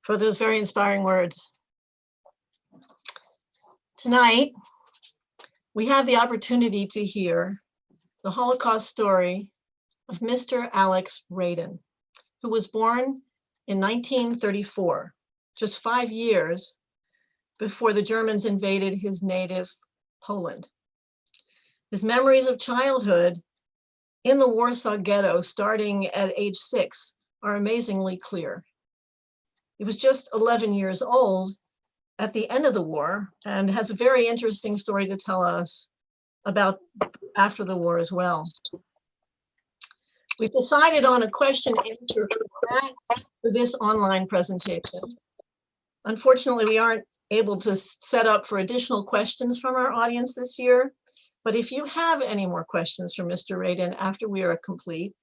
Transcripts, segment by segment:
for those very inspiring words. Tonight, we have the opportunity to hear the Holocaust story of Mr. Alex Raden, who was born in 1934, just 5 years before the Germans invaded his native Poland. His memories of childhood in the Warsaw Ghetto, starting at age 6, are amazingly clear. He was just 11 years old at the end of the war and has a very interesting story to tell us about after the war as well. We've decided on a question and answer format for this online presentation. Unfortunately, we aren't able to set up for additional questions from our audience this year, but if you have any more questions for Mr. Raden after we are complete,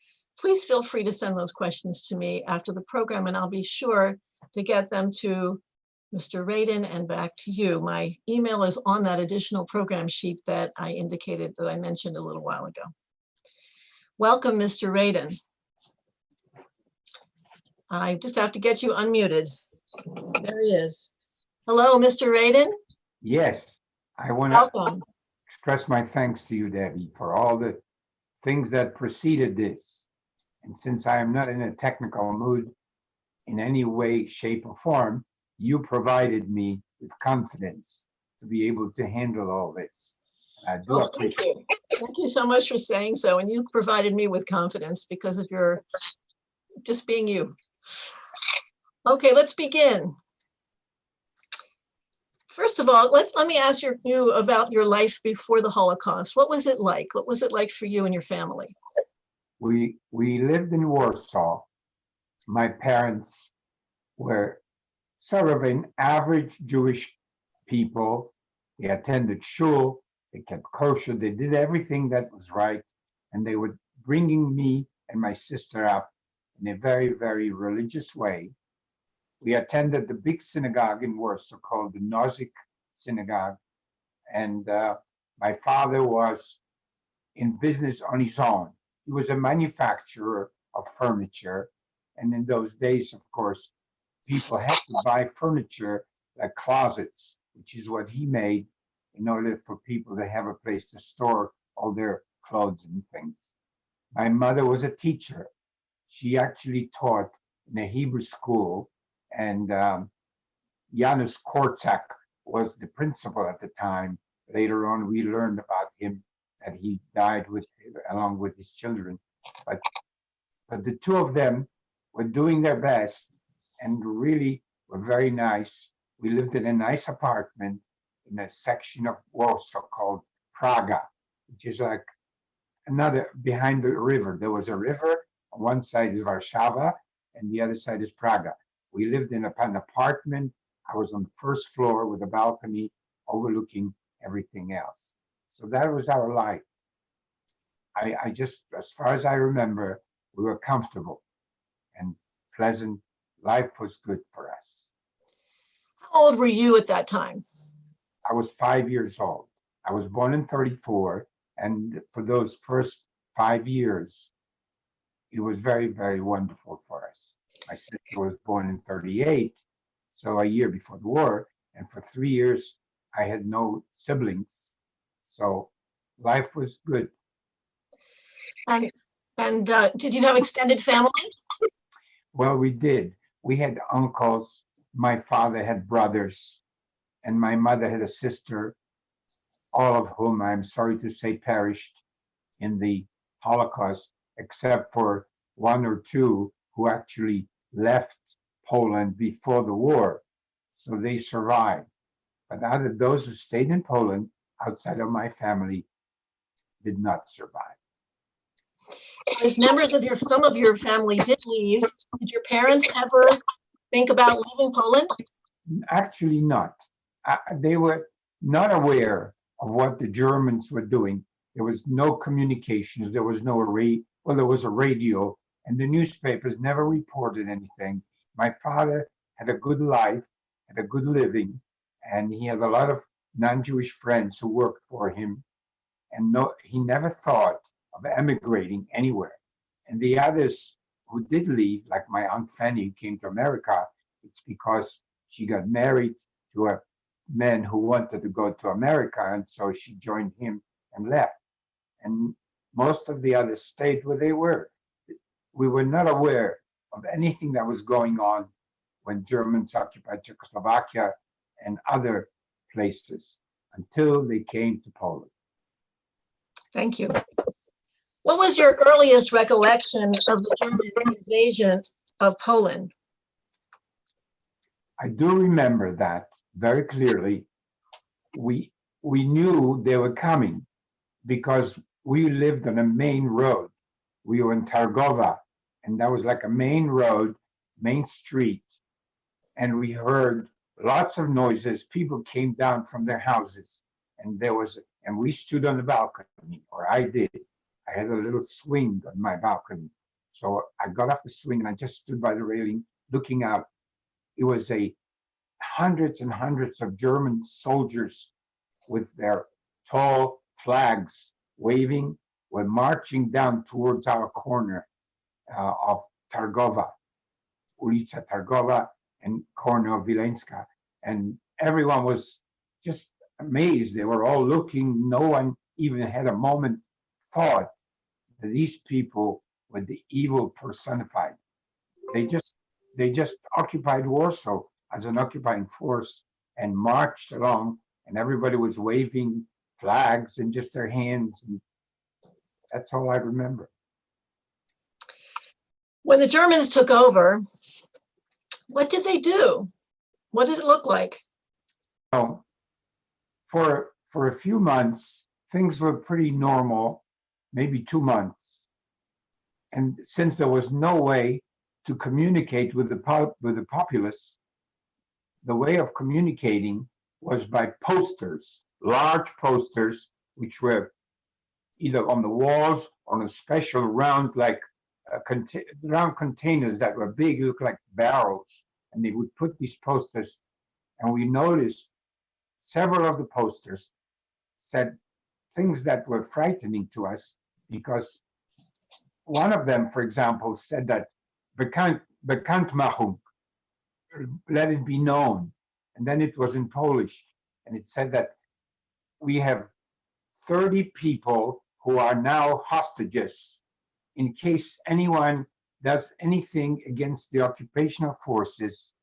please feel free to send those questions to me after the program, and I'll be sure to get them to Mr. Raden and back to you. My email is on that additional program sheet that I indicated, that I mentioned a little while ago. Welcome, Mr. Raden. I just have to get you unmuted. There he is. Hello, Mr. Raden. Yes, I want to express my thanks to you, Debbie, for all the things that preceded this. And since I am not in a technical mood in any way, shape, or form, you provided me with confidence to be able to handle all this. I do appreciate it. Thank you. Thank you so much for saying so. And you provided me with confidence because of your just being you. Okay, let's begin. First of all, let me ask you about your life before the Holocaust. What was it like? What was it like for you and your family? We lived in Warsaw. My parents were sort of an average Jewish people. They attended shul, they kept kosher, they did everything that was right, and they were bringing me and my sister up in a very, very religious way. We attended the big synagogue in Warsaw called the Nozik Synagogue, and my father was in business on his own. He was a manufacturer of furniture, and in those days, of course, people had to buy furniture like closets, which is what he made in order for people to have a place to store all their clothes and things. My mother was a teacher. She actually taught in a Hebrew school, and Janusz Korczak was the principal at the time. Later on, we learned about him, that he died along with his children. But the two of them were doing their best and really were very nice. We lived in a nice apartment in a section of Warsaw called Praga, which is like another behind the river. There was a river. On one side is Warsaw, and the other side is Praga. We lived in an apartment. I was on the first floor with a balcony overlooking everything else. So that was our life. I just, as far as I remember, we were comfortable and pleasant. Life was good for us. How old were you at that time? I was 5 years old. I was born in 34, and for those first 5 years, it was very, very wonderful for us. My sister was born in 38, so a year before the war, and for 3 years, I had no siblings, so life was good. And did you have extended family? Well, we did. We had uncles. My father had brothers, and my mother had a sister, all of whom, I'm sorry to say, perished in the Holocaust, except for one or two who actually left Poland before the war. So they survived. But out of those who stayed in Poland, outside of my family, did not survive. So if members of some of your family did leave, did your parents ever think about leaving Poland? Actually not. They were not aware of what the Germans were doing. There was no communications. There was no well, there was a radio, and the newspapers never reported anything. My father had a good life, had a good living, and he had a lot of non-Jewish friends who worked for him. And he never thought of emigrating anywhere. And the others who did leave, like my Aunt Fanny, who came to America, it's because she got married to a man who wanted to go to America, and so she joined him and left. And most of the others stayed where they were. We were not aware of anything that was going on when Germans occupied Czechoslovakia and other places until they came to Poland. Thank you. What was your earliest recollection of the German invasion of Poland? I do remember that very clearly. We knew they were coming because we lived on a main road. We were in Targova, and that was like a main road, main street. And we heard lots of noises. People came down from their houses, and we stood on the balcony, or I did. I had a little swing on my balcony. So I got off the swing and I just stood by the railing looking out. It was hundreds and hundreds of German soldiers with their tall flags waving, were marching down towards our corner of Targova, ulica Targova and corner of Wileńska. And everyone was just amazed. They were all looking. No one even had a moment thought that these people were the evil personified. They just occupied Warsaw as an occupying force and marched along, and everybody was waving flags in just their hands. And that's all I remember. When the Germans took over, what did they do? What did it look like? So for a few months, things were pretty normal, maybe 2 months. And since there was no way to communicate with the populace, the way of communicating was by posters, large posters, which were either on the walls or on a special round, like round containers that were big, looked like barrels. And they would put these posters, and we noticed several of the posters said things that were frightening to us, because one of them, for example, said that Bekanntmachung, let it be known. And then it was in Polish, and it said that we have 30 people who are now hostages in case anyone does anything against the occupational forces,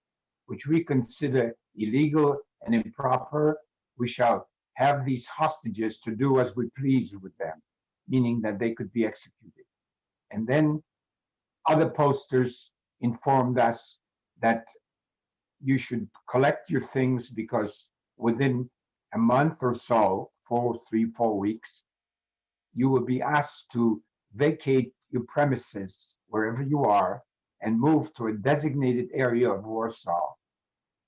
which we consider illegal and improper. We shall have these hostages to do as we please with them, meaning that they could be executed. And then other posters informed us that you should collect your things, because within a month or so, 4 weeks, you will be asked to vacate your premises wherever you are and move to a designated area of Warsaw.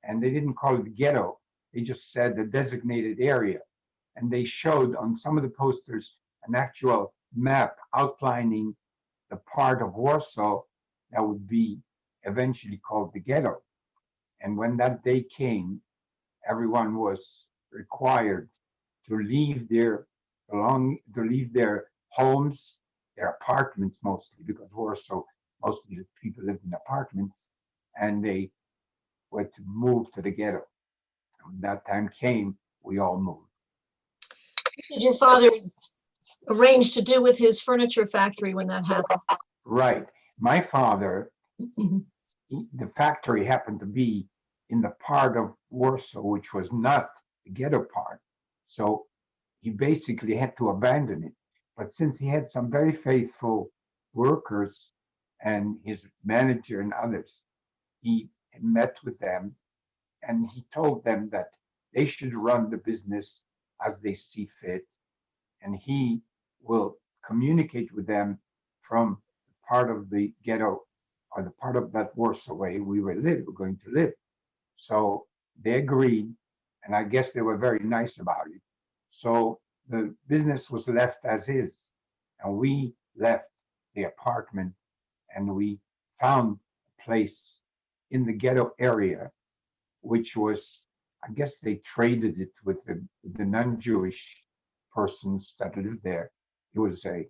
And they didn't call it ghetto, they just said the designated area. And they showed on some of the posters an actual map outlining the part of Warsaw that would be eventually called the ghetto. And when that day came, everyone was required to leave their homes, their apartments mostly, because Warsaw, mostly the people lived in apartments, and they were to move to the ghetto. When that time came, we all moved. What did your father arrange to do with his furniture factory when that happened? Right. My father, the factory happened to be in the part of Warsaw which was not the ghetto part. So he basically had to abandon it. But since he had some very faithful workers and his manager and others, he met with them and he told them that they should run the business as they see fit. And he will communicate with them from part of the ghetto, or the part of that Warsaw way we were going to live. So they agreed, and I guess they were very nice about it. So the business was left as is, and we left the apartment, and we found a place in the ghetto area, which was, I guess they traded it with the non-Jewish persons that lived there. It was a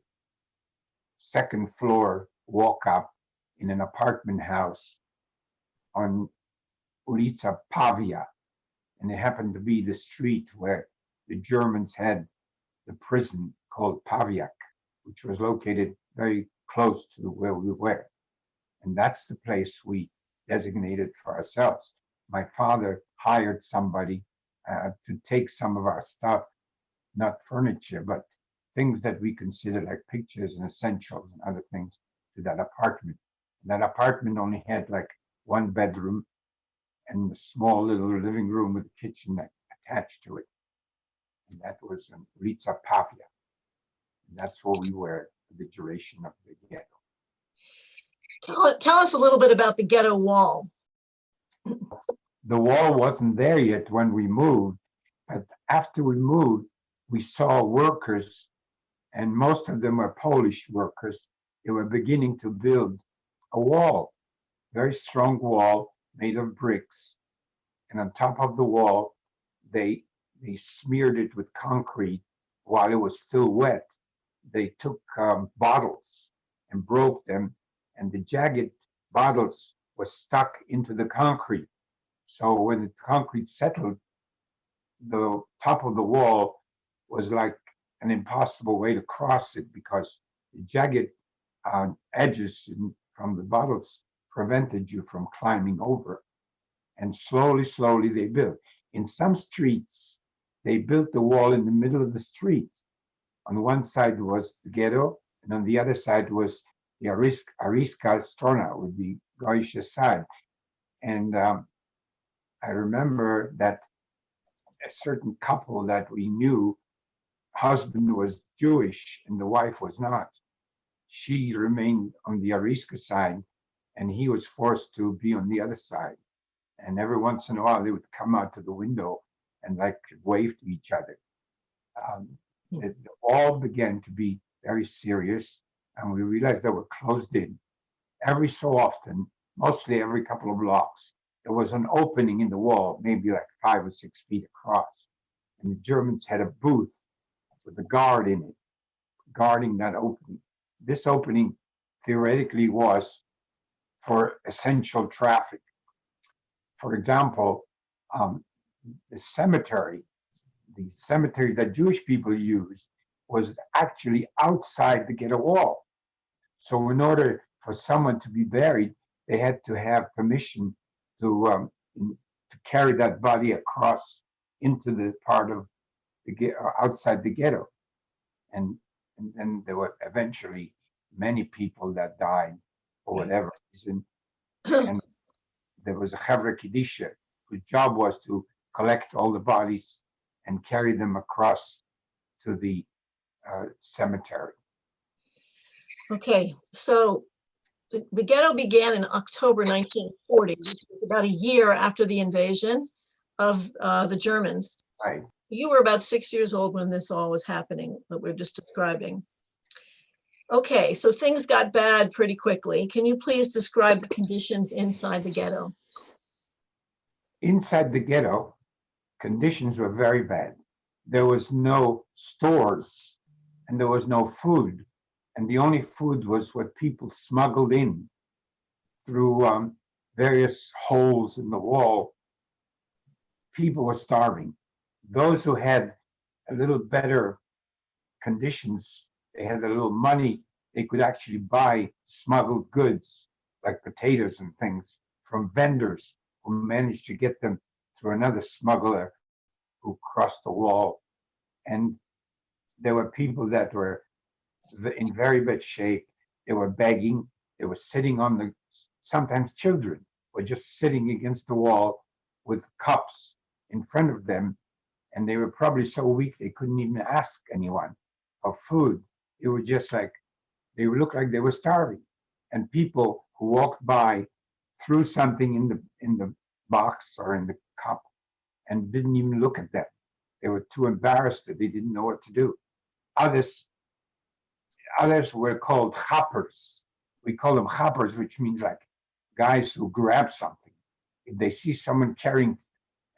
second floor walk up in an apartment house on Ulica Pavia, and it happened to be the street where the Germans had the prison called Paviak, which was located very close to where we were. And that's the place we designated for ourselves. My father hired somebody to take some of our stuff, not furniture, but things that we consider like pictures and essentials and other things, to that apartment. And that apartment only had like one bedroom and a small little living room with a kitchen attached to it. And that was in Ulica Pavia. And that's where we were for the duration of the ghetto. Tell us a little bit about the ghetto wall. The wall wasn't there yet when we moved, but after we moved, we saw workers, and most of them were Polish workers. They were beginning to build a wall, very strong wall made of bricks. And on top of the wall, they smeared it with concrete while it was still wet. They took bottles and broke them, and the jagged bottles were stuck into the concrete. So when the concrete settled, the top of the wall was like an impossible way to cross it, because the jagged edges from the bottles prevented you from climbing over. And slowly, slowly they built. In some streets, they built the wall in the middle of the street. On one side was the ghetto, and on the other side was the Ariska Strona, with the Goyish side. And I remember that a certain couple that we knew, husband was Jewish and the wife was not. She remained on the Ariska side, and he was forced to be on the other side. And every once in a while, they would come out to the window and like wave to each other. It all began to be very serious, and we realized they were closed in. Every so often, mostly every couple of blocks, there was an opening in the wall, maybe like 5 or 6 feet across. And the Germans had a booth with a guard in it, guarding that opening. This opening theoretically was for essential traffic. For example, the cemetery that Jewish people used was actually outside the ghetto wall. So in order for someone to be buried, they had to have permission to carry that body across into the part of the outside the ghetto. And then there were eventually many people that died for whatever reason. And there was a Chevra Kedisha whose job was to collect all the bodies and carry them across to the cemetery. Okay, so the ghetto began in October 1940, which was about a year after the invasion of the Germans. Right. You were about 6 years old when this all was happening, that we're just describing. Okay, so things got bad pretty quickly. Can you please describe the conditions inside the ghetto? Inside the ghetto, conditions were very bad. There was no stores and there was no food. And the only food was what people smuggled in through various holes in the wall. People were starving. Those who had a little better conditions, they had a little money, they could actually buy smuggled goods like potatoes and things from vendors who managed to get them through another smuggler who crossed the wall. And there were people that were in very bad shape. They were begging, they were sitting on the, sometimes children were just sitting against the wall with cups in front of them. And they were probably so weak they couldn't even ask anyone for food. They were just like, they looked like they were starving. And people who walked by threw something in the box or in the cup and didn't even look at them. They were too embarrassed that they didn't know what to do. Others were called chappers. We call them chappers, which means like guys who grab something. If they see someone carrying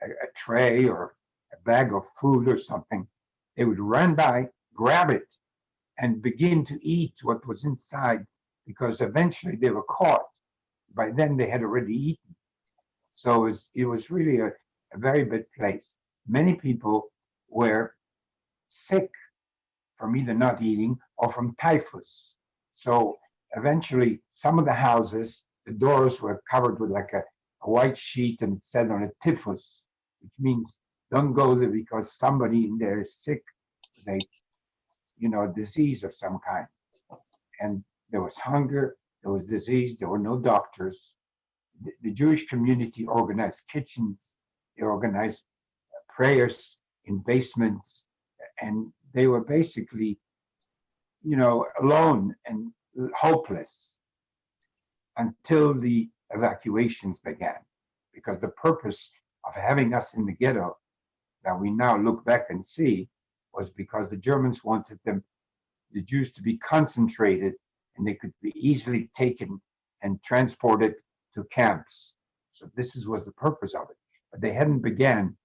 a tray or a bag of food or something, they would run by, grab it, and begin to eat what was inside, because eventually they were caught. By then they had already eaten. So it was really a very bad place. Many people were sick from either not eating or from typhus. So eventually, some of the houses, the doors were covered with like a white sheet and it said on it typhus, which means don't go there because somebody in there is sick with a disease of some kind. And there was hunger, there was disease, there were no doctors. The Jewish community organized kitchens, they organized prayers in basements, and they were basically, alone and hopeless until the evacuations began. Because the purpose of having us in the ghetto that we now look back and see was because the Germans wanted the Jews to be concentrated and they could be easily taken and transported to camps. So was the purpose of it. But they hadn't began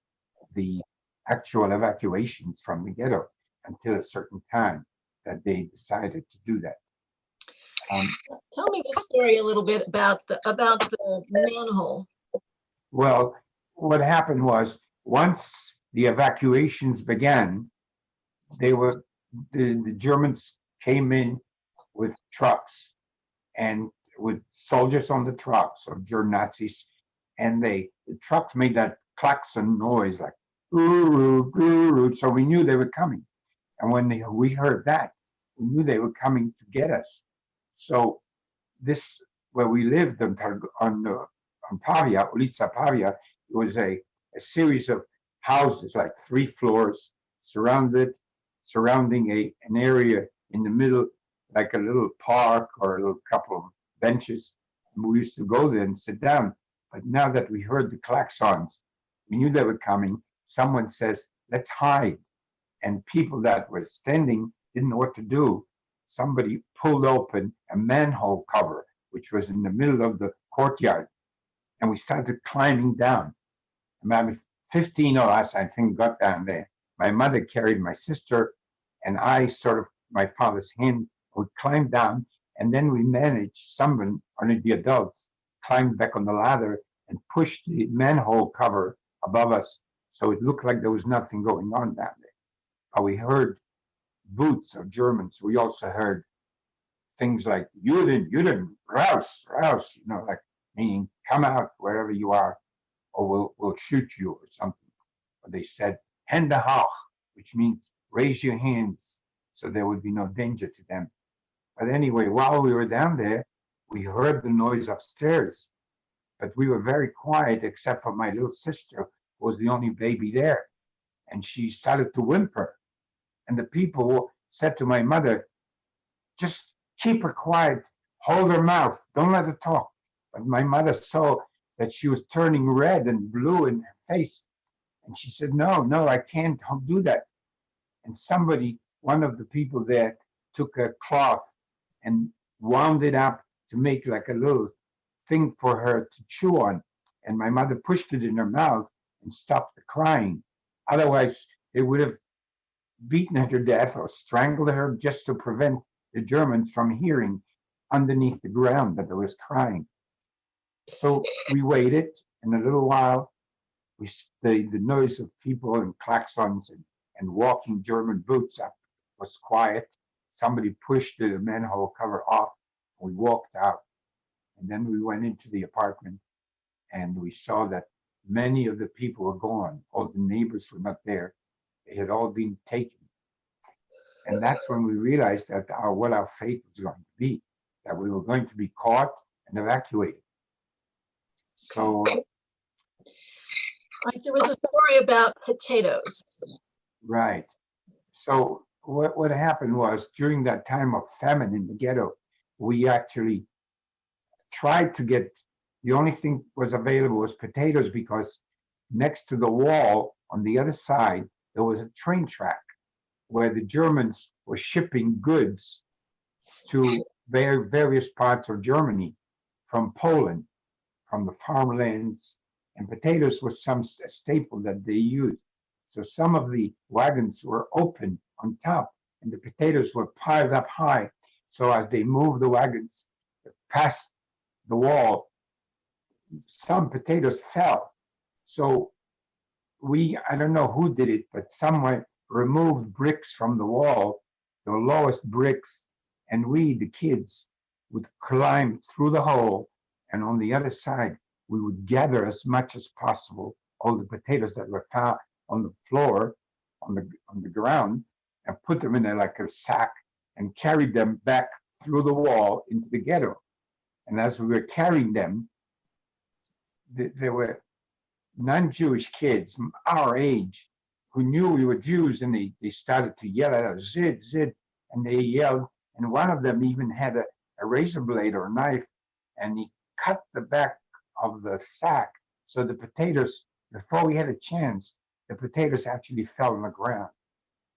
the actual evacuations from the ghetto until a certain time that they decided to do that. Tell me the story a little bit about the manhole. Well, what happened was once the evacuations began, the Germans came in with trucks and with soldiers on the trucks of German Nazis, and the trucks made that klaxon noise like so we knew they were coming. And when we heard that, we knew they were coming to get us. So this, where we lived on Pavia, Ulica Pavia, it was a series of houses, like 3 floors, surrounding an area in the middle, like a little park or a little couple of benches. And we used to go there and sit down. But now that we heard the klaxons, we knew they were coming. Someone says, let's hide. And people that were standing didn't know what to do. Somebody pulled open a manhole cover, which was in the middle of the courtyard. And we started climbing down. About 15 of us, I think, got down there. My mother carried my sister, and I sort of, my father's hand, would climb down. And then we managed, someone, only the adults, climbed back on the ladder and pushed the manhole cover above us. So it looked like there was nothing going on down there. But we heard boots of Germans. We also heard things like Juden, raus, like meaning come out wherever you are, or we'll shoot you or something. Or they said Hände hoch, which means raise your hands, so there would be no danger to them. But anyway, while we were down there, we heard the noise upstairs, but we were very quiet except for my little sister, who was the only baby there, and she started to whimper. And the people said to my mother, just keep her quiet, hold her mouth, don't let her talk. But my mother saw that she was turning red and blue in her face. And she said, no, I can't do that. And somebody, one of the people there, took a cloth and wound it up to make like a little thing for her to chew on. And my mother pushed it in her mouth and stopped the crying. Otherwise, they would have beaten her to death or strangled her just to prevent the Germans from hearing underneath the ground that there was crying. So we waited, and a little while, the noise of people and klaxons and walking German boots up was quiet. Somebody pushed the manhole cover off. We walked out, and then we went into the apartment, and we saw that many of the people were gone. All the neighbors were not there. They had all been taken. And that's when we realized that what our fate was going to be, that we were going to be caught and evacuated. So Like there was a story about potatoes. right. So what happened was during that time of famine in the ghetto, we actually tried to get, the only thing was available was potatoes, because next to the wall on the other side, there was a train track where the Germans were shipping goods to various parts of Germany from Poland, from the farmlands, and potatoes was some staple that they used. So some of the wagons were open on top, and the potatoes were piled up high. So as they moved the wagons past the wall, some potatoes fell. So I don't know who did it, but someone removed bricks from the wall, the lowest bricks, and we, the kids, would climb through the hole, and on the other side, we would gather as much as possible all the potatoes that were found on the floor, on the ground, and put them in there like a sack and carried them back through the wall into the ghetto. And as we were carrying them, there were non-Jewish kids our age who knew we were Jews, and they started to yell at us, Zid, Zid, and they yelled, and one of them even had a razor blade or a knife, and he cut the back of the sack, so the potatoes, before we had a chance, the potatoes actually fell on the ground,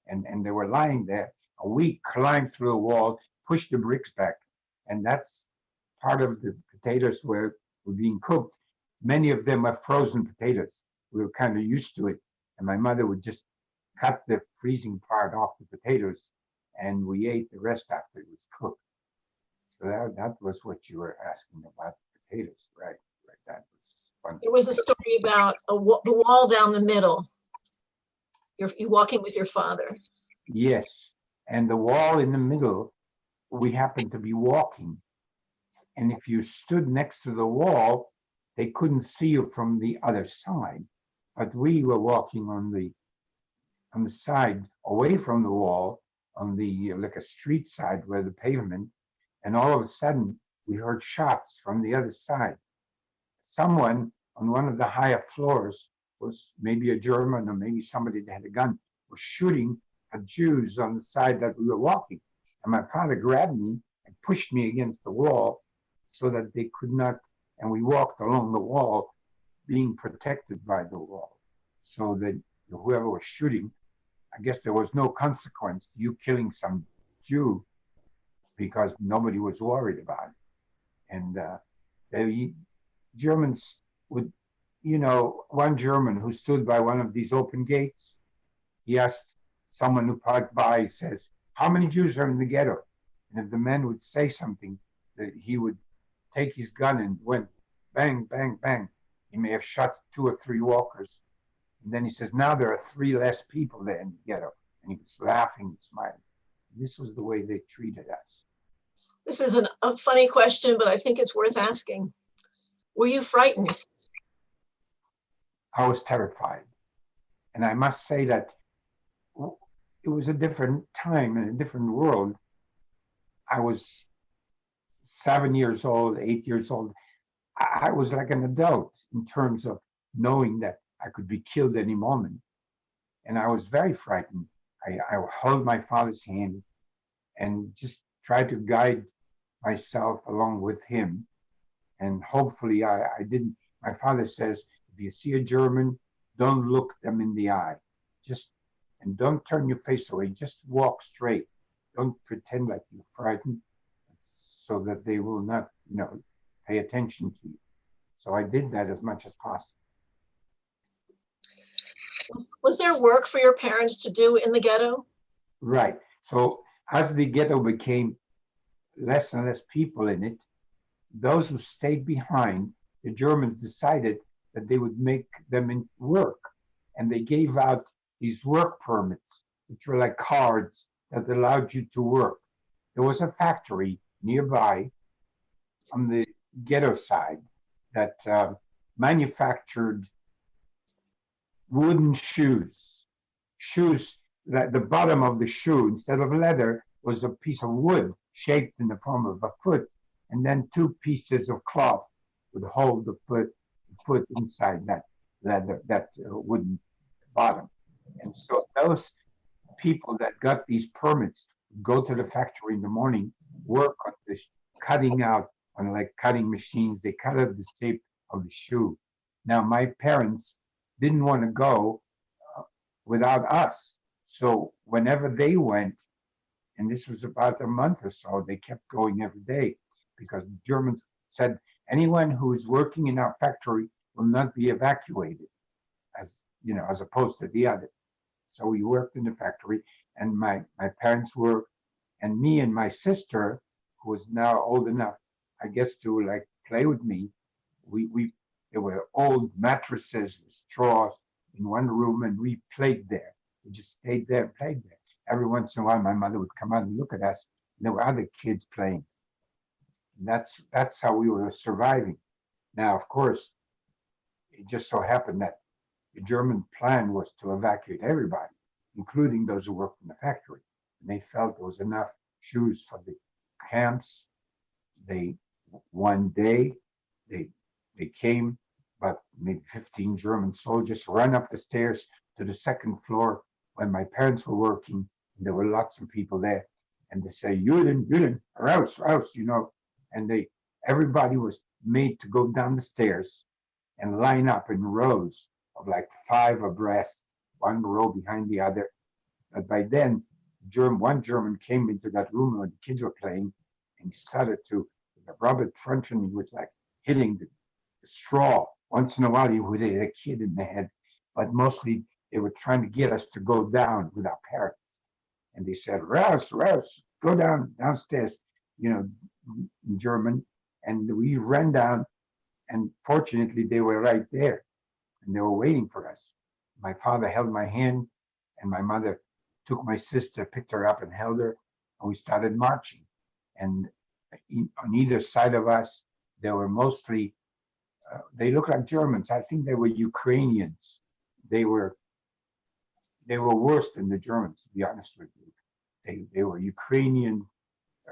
and they were lying there. We climbed through the wall, pushed the bricks back, and that's part of the potatoes were being cooked. Many of them were frozen potatoes. We were kind of used to it. And my mother would just cut the freezing part off the potatoes, and we ate the rest after it was cooked. So that was what you were asking about potatoes, right? Right. That was fun. It was a story about the wall down the middle. You're walking with your father. Yes. And the wall in the middle, we happened to be walking. And if you stood next to the wall, they couldn't see you from the other side. But we were walking on the side away from the wall, on the like a street side where the pavement, and all of a sudden we heard shots from the other side. Someone on one of the higher floors, was maybe a German or maybe somebody that had a gun, was shooting at Jews on the side that we were walking. And my father grabbed me and pushed me against the wall so that they could not, and we walked along the wall being protected by the wall, so that whoever was shooting, I guess there was no consequence to you killing some Jew because nobody was worried about it. And the Germans would, one German who stood by one of these open gates, he asked someone who passed by, he says, how many Jews are in the ghetto? And if the man would say something, that he would take his gun and went bang, bang, bang. He may have shot 2 or 3 walkers. And then he says, now there are 3 less people there in the ghetto. And he was laughing and smiling. This was the way they treated us. This is a funny question, but I think it's worth asking. Were you frightened? I was terrified. And I must say that it was a different time and a different world. I was 7 years old, 8 years old. I was like an adult in terms of knowing that I could be killed any moment. And I was very frightened. I held my father's hand and just tried to guide myself along with him. And hopefully I didn't. My father says, if you see a German, don't look them in the eye. And don't turn your face away. Just walk straight. Don't pretend like you're frightened, so that they will not, pay attention to you. So I did that as much as possible. Was there work for your parents to do in the ghetto? Right. So as the ghetto became less and less people in it, those who stayed behind, the Germans decided that they would make them work. And they gave out these work permits, which were like cards that allowed you to work. There was a factory nearby on the ghetto side that manufactured wooden shoes. Shoes that the bottom of the shoe, instead of leather, was a piece of wood shaped in the form of a foot, and then 2 pieces of cloth would hold the foot inside that leather, that wooden bottom. And so those people that got these permits go to the factory in the morning, work on this, cutting out on like cutting machines. They cut out the shape of the shoe. Now, my parents didn't want to go without us. So whenever they went, and this was about a month or so, they kept going every day because the Germans said anyone who is working in our factory will not be evacuated, as opposed to the other. So we worked in the factory, and my parents were, and me and my sister, who was now old enough, I guess, to like play with me, we There were old mattresses with straws in one room, and we played there. We just stayed there and played there. Every once in a while, my mother would come out and look at us, and there were other kids playing. And that's how we were surviving. Now, of course, it just so happened that the German plan was to evacuate everybody, including those who worked in the factory. And they felt there was enough shoes for the camps. One day, they came, about maybe 15 German soldiers, ran up the stairs to the second floor when my parents were working. And there were lots of people there. And they say, Juden, raus, and everybody was made to go down the stairs and line up in rows of like 5 abreast, one row behind the other. But by then, one German came into that room where the kids were playing and started to, with a rubber truncheon, he was like hitting the straw. Once in a while, he would hit a kid in the head, but mostly they were trying to get us to go down with our parents. And they said, raus, go downstairs, in German. And we ran down, and fortunately, they were right there, and they were waiting for us. My father held my hand, and my mother took my sister, picked her up and held her, and we started marching. And on either side of us, there were mostly, they looked like Germans. I think they were Ukrainians. They were worse than the Germans, to be honest with you. They were Ukrainian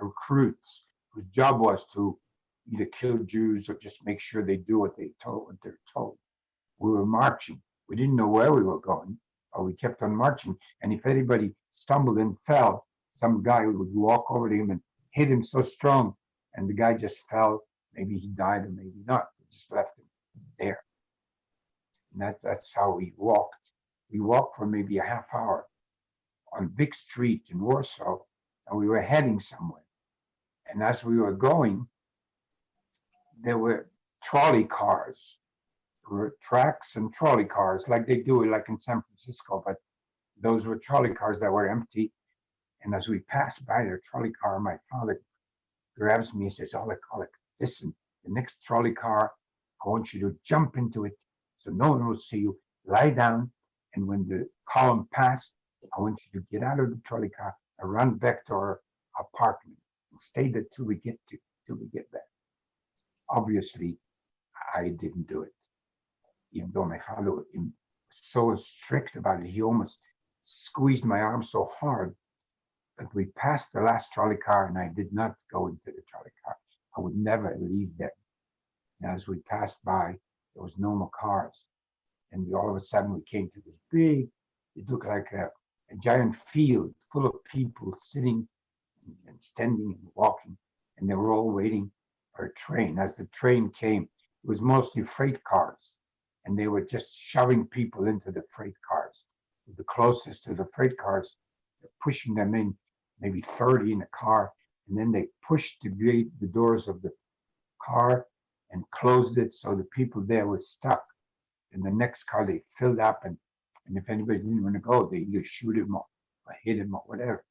recruits whose job was to either kill Jews or just make sure they do what they're told. We were marching. We didn't know where we were going, but we kept on marching. And if anybody stumbled and fell, some guy would walk over to him and hit him so strong, and the guy just fell. Maybe he died or maybe not. We just left him there. And that's how we walked. We walked for maybe a half hour on a big street in Warsaw, and we were heading somewhere. And as we were going, there were trolley cars. There were tracks and trolley cars, like they do like in San Francisco, but those were trolley cars that were empty. And as we passed by their trolley car, my father grabs me and says, Alec, listen, the next trolley car, I want you to jump into it so no one will see you. Lie down, and when the column passed, I want you to get out of the trolley car and run back to our apartment and stay there till we get back. Obviously, I didn't do it, even though my father was so strict about it. He almost squeezed my arm so hard that we passed the last trolley car, and I did not go into the trolley car. I would never leave there. And as we passed by, there was no more cars. And all of a sudden, we came to this big, it looked like a giant field full of people sitting and standing and walking. And they were all waiting for a train. As the train came, it was mostly freight cars. And they were just shoving people into the freight cars. The closest to the freight cars, they're pushing them in, maybe 30 in a car. And then they pushed the doors of the car and closed it so the people there were stuck. In the next car, they filled up, and if anybody didn't want to go, they either shoot him or hit him or whatever.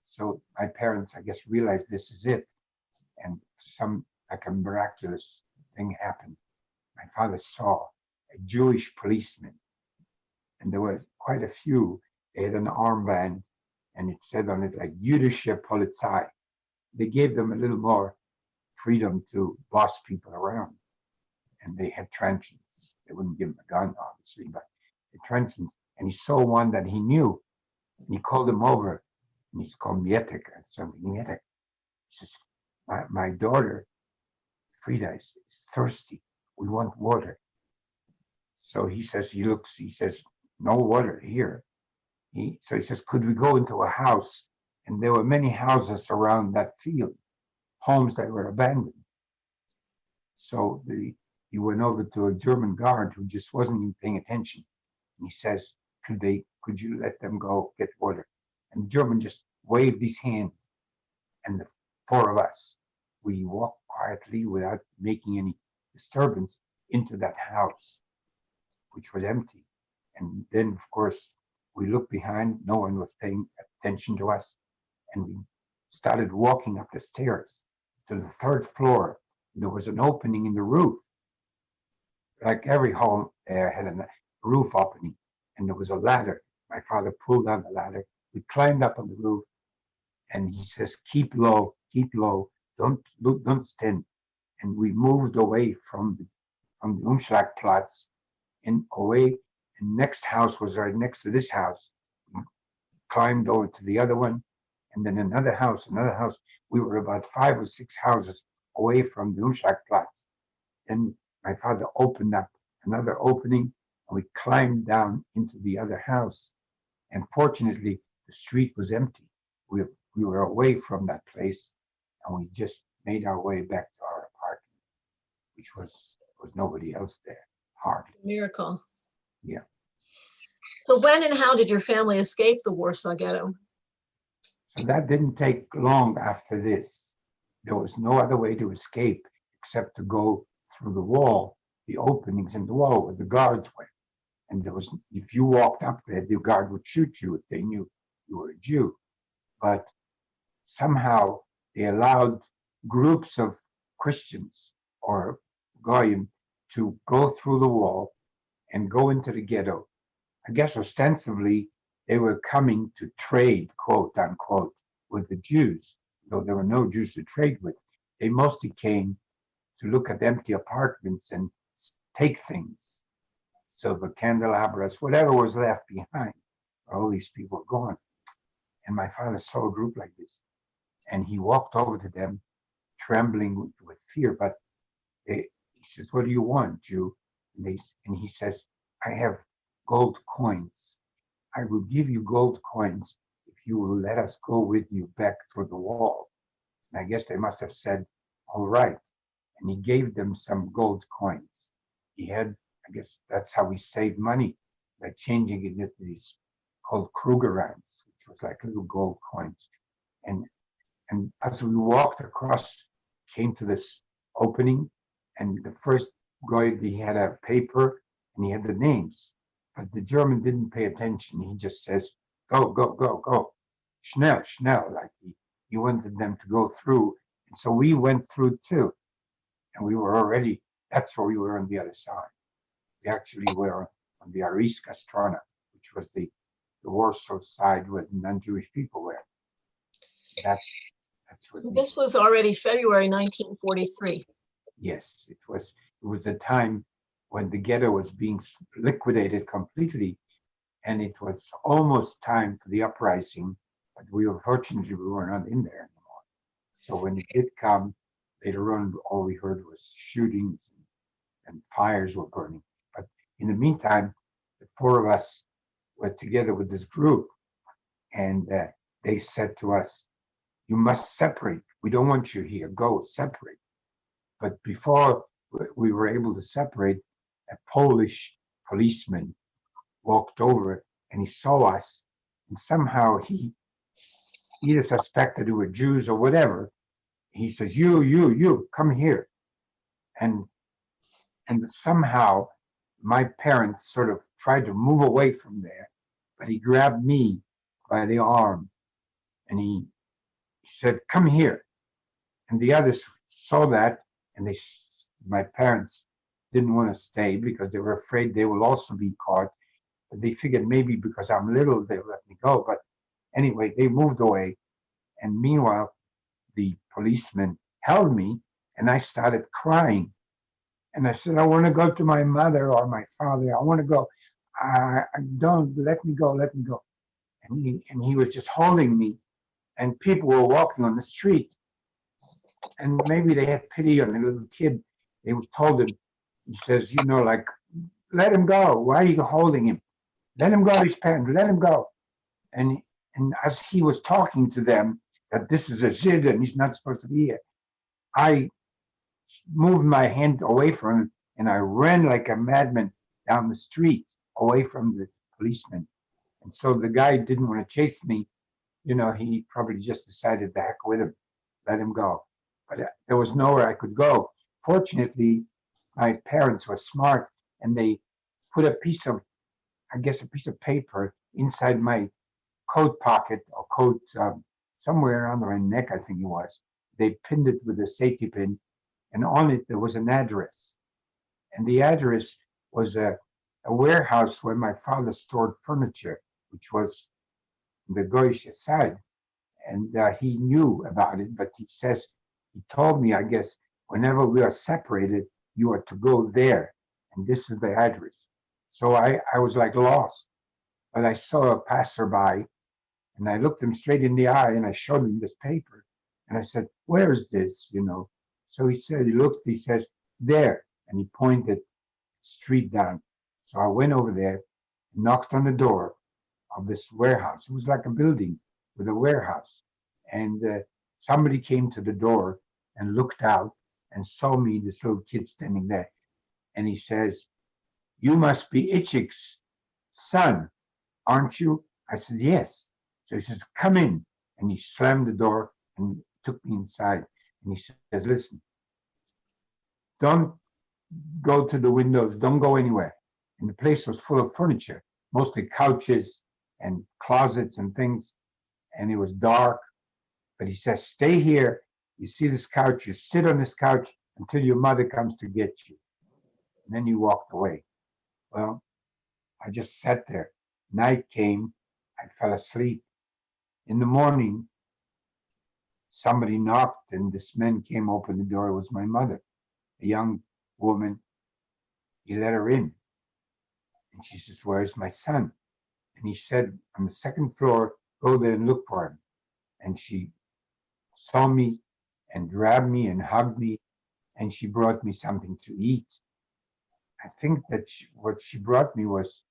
So my parents, I guess, realized this is it. And like a miraculous thing happened. My father saw a Jewish policeman, and there were quite a few. They had an armband, and it said on it like Jüdische Polizei. They gave them a little more freedom to boss people around. And they had truncheons. They wouldn't give him a gun, obviously, but the truncheons. And he saw one that he knew, and he called him over, and he's called Mietek or something. Mietek. He says, my daughter, Frida, is thirsty. We want water. So he says, no water here. So he says, could we go into a house? And there were many houses around that field, homes that were abandoned. So he went over to a German guard who just wasn't even paying attention. And he says, could you let them go get water? And the German just waved his hand. And the 4 of us, we walked quietly without making any disturbance into that house, which was empty. And then, of course, we looked behind. No one was paying attention to us. And we started walking up the stairs to the 3rd floor. There was an opening in the roof. like every home there had a roof opening, and there was a ladder. My father pulled on the ladder. We climbed up on the roof, and he says, keep low, don't stand." And we moved away from the Umschlagplatz and away. And next house was right next to this house. We climbed over to the other one, and then another house, another house. We were about 5 or 6 houses away from the Umschlagplatz. Then my father opened up another opening, and we climbed down into the other house. And fortunately, the street was empty. We were away from that place, and we just made our way back to our apartment, which was nobody else there, hardly. Miracle. Yeah. So when and how did your family escape the Warsaw Ghetto? So that didn't take long after this. There was no other way to escape except to go through the wall, the openings in the wall where the guards went. And there was, if you walked up there, the guard would shoot you if they knew you were a Jew. But somehow they allowed groups of Christians or Goyim to go through the wall and go into the ghetto. I guess ostensibly they were coming to trade, quote unquote, with the Jews, though there were no Jews to trade with. They mostly came to look at empty apartments and take things. Silver candelabras, whatever was left behind. All these people were gone. And my father saw a group like this, and he walked over to them, trembling with fear. But he says, "What do you want, Jew?" And he says, "I have gold coins. I will give you gold coins if you will let us go with you back through the wall." And I guess they must have said, "All right." And he gave them some gold coins. He had, I guess that's how we saved money, by changing it into these called Krugerrands, which was like little gold coins. And as we walked across, came to this opening, and the first guy, he had a paper and he had the names, but the German didn't pay attention. He just says, "Go, go, go, go, schnell, schnell," like he wanted them to go through. And so we went through too, and we were already, that's where we were on the other side. We actually were on the Ariska Strana, which was the Warsaw side where non-Jewish people were. That's what This was already February 1943. Yes, it was the time when the ghetto was being liquidated completely, and it was almost time for the uprising, but fortunately we were not in there anymore. So when it did come, later on, all we heard was shootings and fires were burning. But in the meantime, the four of us were together with this group, and they said to us, "You must separate. We don't want you here. Go, separate." But before we were able to separate, a Polish policeman walked over and he saw us, and somehow he either suspected we were Jews or whatever. He says, you, come here." And somehow my parents sort of tried to move away from there, but he grabbed me by the arm and he said, "Come here." And the others saw that, and my parents didn't want to stay because they were afraid they will also be caught. But they figured maybe because I'm little, they'll let me go. But anyway, they moved away. And meanwhile, the policeman held me, and I started crying. And I said, "I want to go to my mother or my father. I want to go. Don't let me go, let me go." And he was just holding me, and people were walking on the street. And maybe they had pity on the little kid. They told him, he says, like, "Let him go. Why are you holding him? Let him go, his parents, let him go." And as he was talking to them, that this is a Zid and he's not supposed to be here, I moved my hand away from him and I ran like a madman down the street away from the policeman. And so the guy didn't want to chase me. He probably just decided to heck with him, let him go. But there was nowhere I could go. Fortunately, my parents were smart and they put a piece of paper inside my coat pocket or coat, somewhere around my neck, I think it was. They pinned it with a safety pin, and on it there was an address. And the address was a warehouse where my father stored furniture, which was the Goyish side. And he knew about it, but he told me, I guess, whenever we are separated, you are to go there. And this is the address. So I was like lost. But I saw a passerby and I looked him straight in the eye and I showed him this paper. And I said, where is this? So he looked, he says, there. And he pointed street down. So I went over there, knocked on the door of this warehouse. It was like a building with a warehouse. And somebody came to the door and looked out and saw me, this little kid standing there. And he says, you must be Itchik's son, aren't you? I said, yes. So he says, come in. And he slammed the door and took me inside. And he says, listen, don't go to the windows, don't go anywhere. And the place was full of furniture, mostly couches and closets and things. And it was dark. But he says, stay here. You see this couch, you sit on this couch until your mother comes to get you. And then he walked away. Well, I just sat there. Night came, I fell asleep. In the morning, somebody knocked and this man came, opened the door. It was my mother, a young woman. He let her in. And she says, where's my son? And he said, on the second floor, go there and look for him. And she saw me and grabbed me and hugged me, and she brought me something to eat. I think that what she brought me was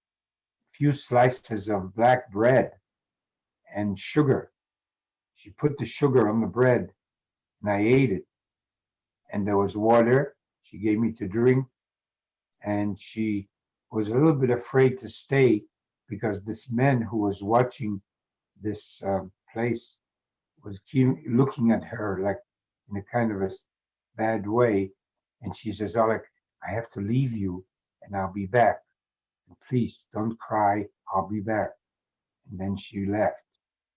a few slices of black bread and sugar. She put the sugar on the bread, and I ate it. And there was water she gave me to drink, and she was a little bit afraid to stay because this man who was watching this place was looking at her like in a kind of a bad way. And she says, Alec, I have to leave you and I'll be back. And please don't cry, I'll be back. And then she left.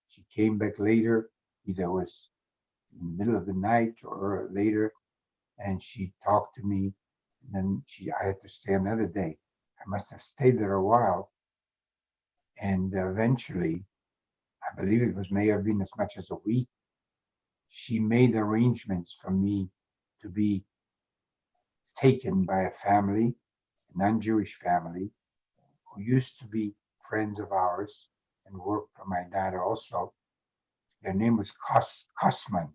She came back later, either was in the middle of the night or later, and she talked to me. And then I had to stay another day. I must have stayed there a while. And eventually, I believe may have been as much as a week, she made arrangements for me to be taken by a family, a non-Jewish family, who used to be friends of ours and worked for my dad also. Their name was Kosman,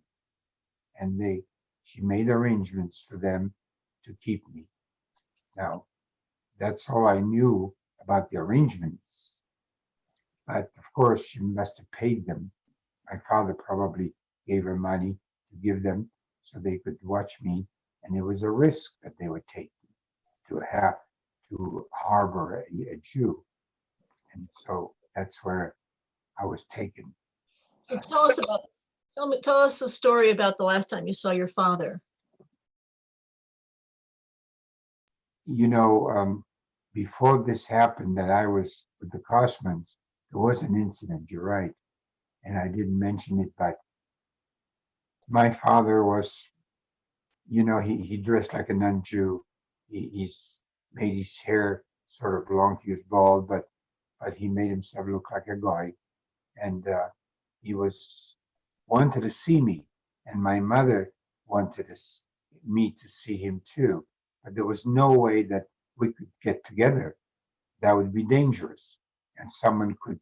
and she made arrangements for them to keep me. Now, that's all I knew about the arrangements. But of course, she must have paid them. My father probably gave her money to give them so they could watch me. And it was a risk that they would take to have to harbor a Jew. And so that's where I was taken. So tell us the story about the last time you saw your father. Before this happened, that I was with the Kosmans, there was an incident, you're right. And I didn't mention it, but my father was, he dressed like a non-Jew. He's made his hair sort of long. He was bald, but he made himself look like a guy. And he wanted to see me. And my mother wanted me to see him too. But there was no way that we could get together. That would be dangerous. And someone could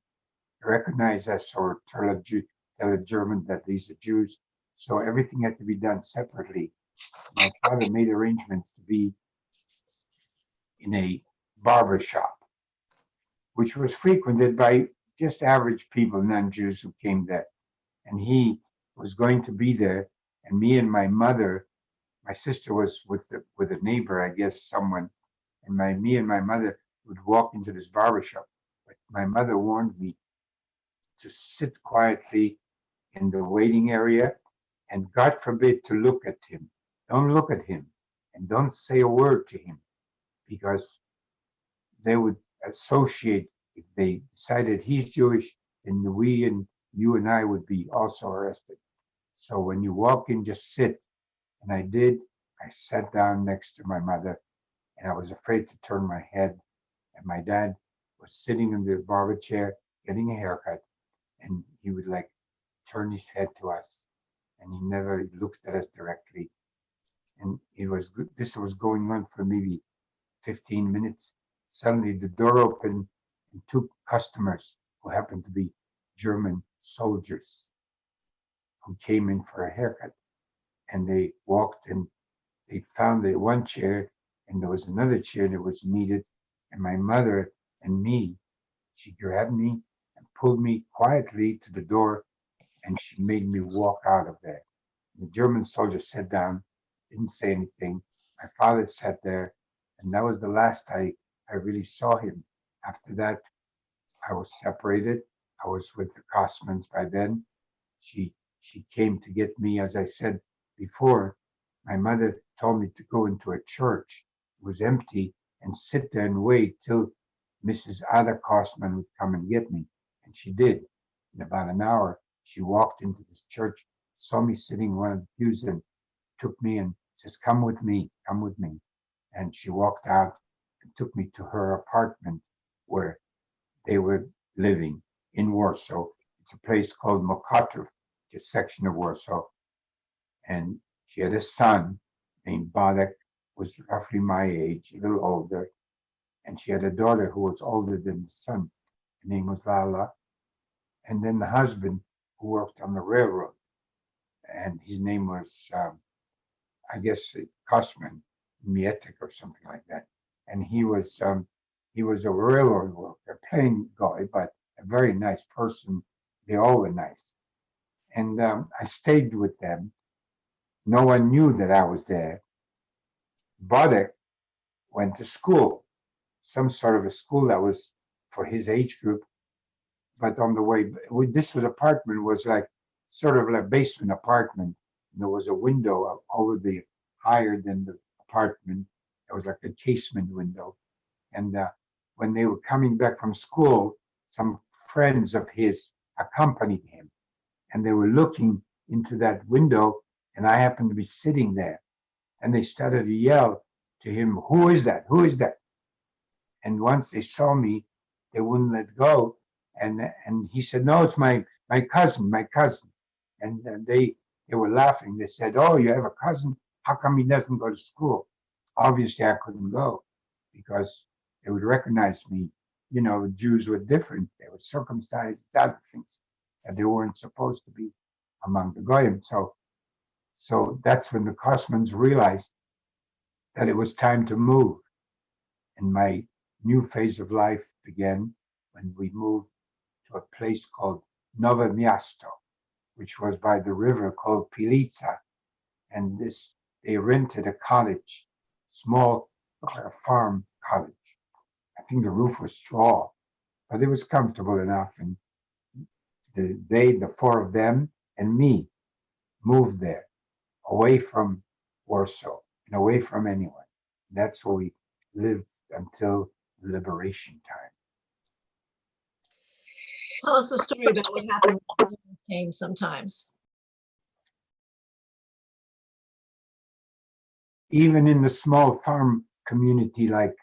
recognize us or tell a German that these are Jews. So everything had to be done separately. My father made arrangements to be in a barber shop, which was frequented by just average people, non-Jews who came there. And he was going to be there. And me and my mother, my sister was with a neighbor, I guess, someone. And me and my mother would walk into this barber shop. But my mother warned me to sit quietly in the waiting area and God forbid to look at him. Don't look at him and don't say a word to him, because they would associate, if they decided he's Jewish, then we and you and I would be also arrested. So when you walk in, just sit. And I did. I sat down next to my mother and I was afraid to turn my head. And my dad was sitting in the barber chair getting a haircut, and he would like turn his head to us, and he never looked at us directly. And this was going on for maybe 15 minutes. Suddenly the door opened and two customers who happened to be German soldiers who came in for a haircut. And they walked and they found the one chair and there was another chair that was needed. And my mother and me, she grabbed me and pulled me quietly to the door and she made me walk out of there. The German soldier sat down, didn't say anything. My father sat there, and that was the last I really saw him. After that, I was separated. I was with the Kosmans by then. She came to get me, as I said before. My mother told me to go into a church. It was empty and sit there and wait till Mrs. Ada Kosman would come and get me. And she did. In about an hour, she walked into this church, saw me sitting in one of the pews and took me and says, come with me, come with me. And she walked out and took me to her apartment where they were living in Warsaw. It's a place called Mokotów, it's a section of Warsaw. And she had a son named Badek, was roughly my age, a little older. And she had a daughter who was older than the son. Her name was Lala. And then the husband who worked on the railroad. And his name was, I guess, Kosman, Mietek or something like that. And he was a railroad worker, a plain guy, but a very nice person. They all were nice. And I stayed with them. No one knew that I was there. Badek went to school, some sort of a school that was for his age group. But on the way, this apartment was like sort of like a basement apartment. And there was a window over the higher than the apartment. It was like a casement window. And when they were coming back from school, some friends of his accompanied him. And they were looking into that window, and I happened to be sitting there. And they started to yell to him, who is that? Who is that? And once they saw me, they wouldn't let go. And he said, no, it's my cousin, my cousin. And they were laughing. They said, oh, you have a cousin? How come he doesn't go to school? Obviously, I couldn't go because they would recognize me. You know, Jews were different. They were circumcised, other things, and they weren't supposed to be among the Goyim. So that's when the Kosmans realized that it was time to move. And my new phase of life began when we moved to a place called Nowe Miasto, which was by the river called Pilica. And they rented a cottage, small farm cottage. I think the roof was straw, but it was comfortable enough. And the four of them and me moved there, away from Warsaw and away from anyone. That's where we lived until liberation time. Tell us the story about what happened when the Germans came sometimes. Even in the small farm community like,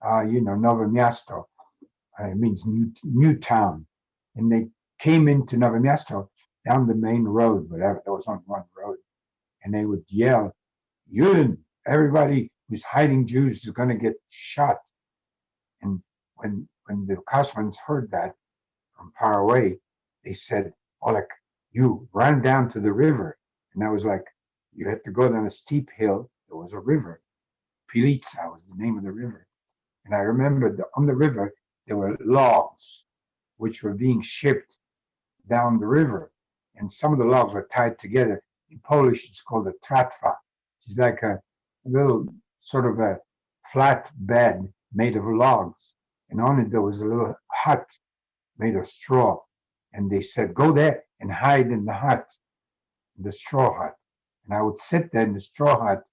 Nowe Miasto, it means new town. And they came into Nowe Miasto down the main road, whatever, there was only one road. And they would yell, Yudin, everybody who's hiding Jews is going to get shot. And when the Kosmans heard that from far away, they said, Oleg, you run down to the river. And I was like, you had to go down a steep hill. There was a river. Pilica was the name of the river. And I remember on the river, there were logs which were being shipped down the river. And some of the logs were tied together. In Polish, it's called a tratwa. It's like a little sort of a flat bed made of logs. And on it, there was a little hut made of straw. And they said, go there and hide in the hut, the straw hut. And I would sit there in the straw hut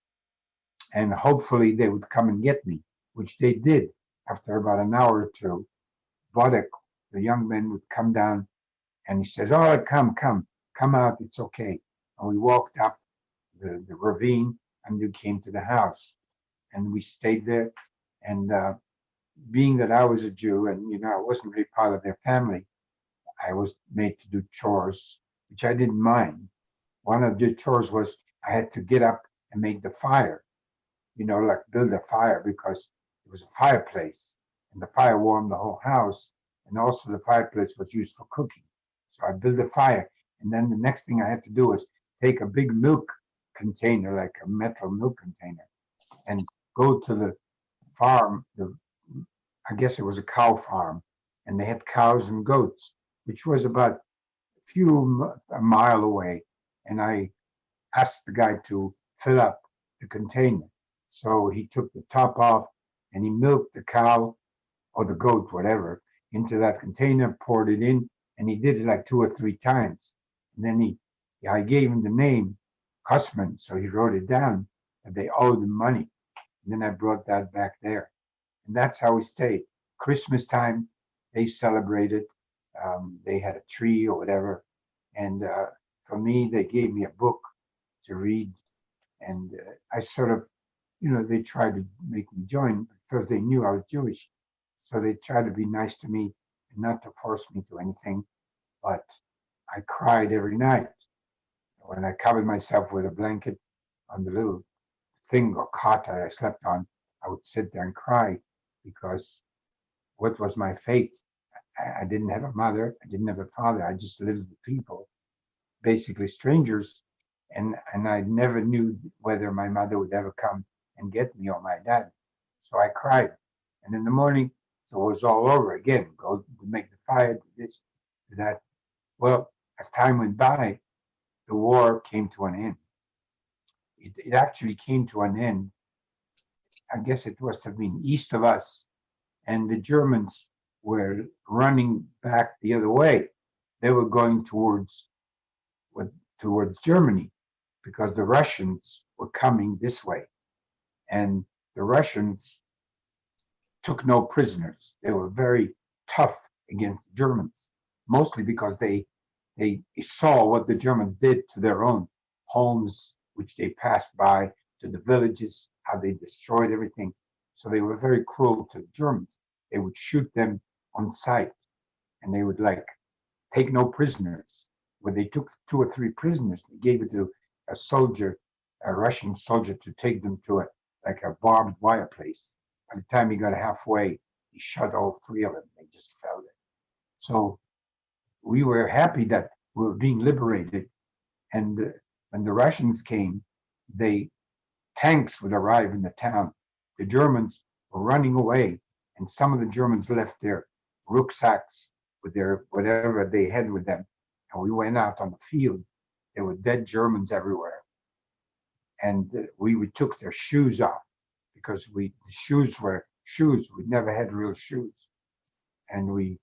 and hopefully they would come and get me, which they did. After about an hour or two, Bodek, the young man, would come down and he says, oh, come out, it's okay. And we walked up the ravine and we came to the house. and we stayed there. And being that I was a Jew and, I wasn't really part of their family, I was made to do chores, which I didn't mind. One of the chores was I had to get up and make the fire, like build a fire, because it was a fireplace and the fire warmed the whole house. And also the fireplace was used for cooking. So I built a fire. And then the next thing I had to do was take a big milk container, like a metal milk container, and go to the farm. I guess it was a cow farm, and they had cows and goats, which was about a mile away. And I asked the guy to fill up the container. So he took the top off and he milked the cow or the goat, whatever, into that container, poured it in, and he did it like 2 or 3 times. And then I gave him the name, Cussman, so he wrote it down that they owed him money. And then I brought that back there. And that's how we stayed. Christmas time, they celebrated. They had a tree or whatever. And for me, they gave me a book to read. And I sort of, they tried to make me join. First, they knew I was Jewish. So they tried to be nice to me and not to force me to anything. But I cried every night. When I covered myself with a blanket on the little thing or cot that I slept on, I would sit there and cry, because what was my fate? I didn't have a mother. I didn't have a father. I just lived with people, basically strangers. And I never knew whether my mother would ever come and get me or my dad. So I cried. And in the morning, so it was all over again. Go make the fire, do this, do that. Well, as time went by, the war came to an end. It actually came to an end. I guess it must have been east of us, and the Germans were running back the other way. They were going towards Germany, because the Russians were coming this way. And the Russians took no prisoners. They were very tough against the Germans, mostly because they saw what the Germans did to their own homes, which they passed by, to the villages, how they destroyed everything. So they were very cruel to the Germans. They would shoot them on sight, and they would take no prisoners. When they took 2 or 3 prisoners, they gave it to a soldier, a Russian soldier, to take them to a barbed wire place. By the time he got halfway, he shot all 3 of them. They just fell there. So we were happy that we were being liberated. And when the Russians came, tanks would arrive in the town. The Germans were running away, and some of the Germans left their rucksacks with their whatever they had with them. And we went out on the field. There were dead Germans everywhere. And we took their shoes off, because the shoes were shoes. We never had real shoes. And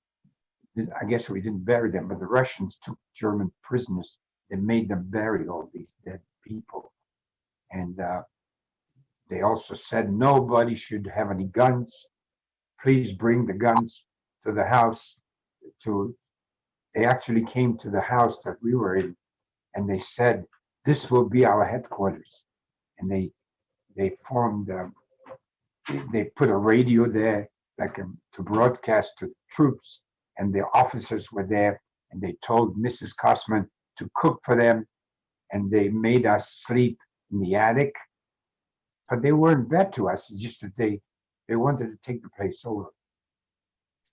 I guess we didn't bury them, but the Russians took German prisoners. They made them bury all these dead people. And they also said nobody should have any guns. Please bring the guns to the house. They actually came to the house that we were in, and they said, this will be our headquarters. And they formed, they put a radio there, to broadcast to troops, and the officers were there, and they told Mrs. Kossman to cook for them, and they made us sleep in the attic. But they weren't bad to us. It's just that they wanted to take the place over.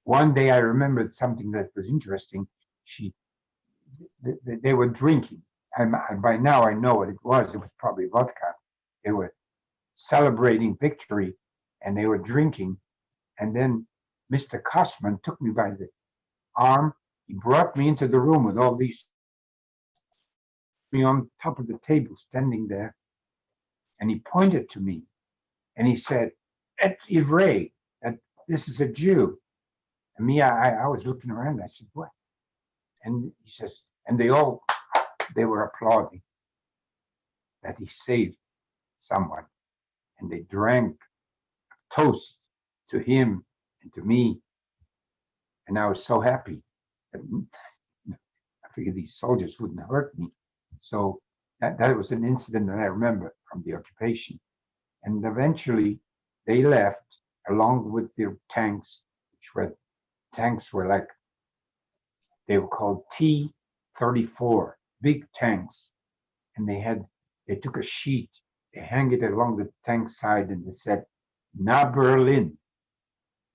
One day I remembered something that was interesting. They were drinking, and by now I know what it was. It was probably vodka. They were celebrating victory, and they were drinking. And then Mr. Kossman took me by the arm. He brought me into the room with all these, me on top of the table, standing there. And he pointed to me, and he said, "Et Ivray, that this is a Jew." And me, I was looking around. I said, "What?" And he says, and they were applauding that he saved someone, and they drank a toast to him and to me. And I was so happy that I figured these soldiers wouldn't hurt me. So that was an incident that I remember from the occupation. And eventually they left along with their tanks, tanks were like, they were called T-34, big tanks. And they took a sheet, they hang it along the tank side, and they said, "Na Berlin."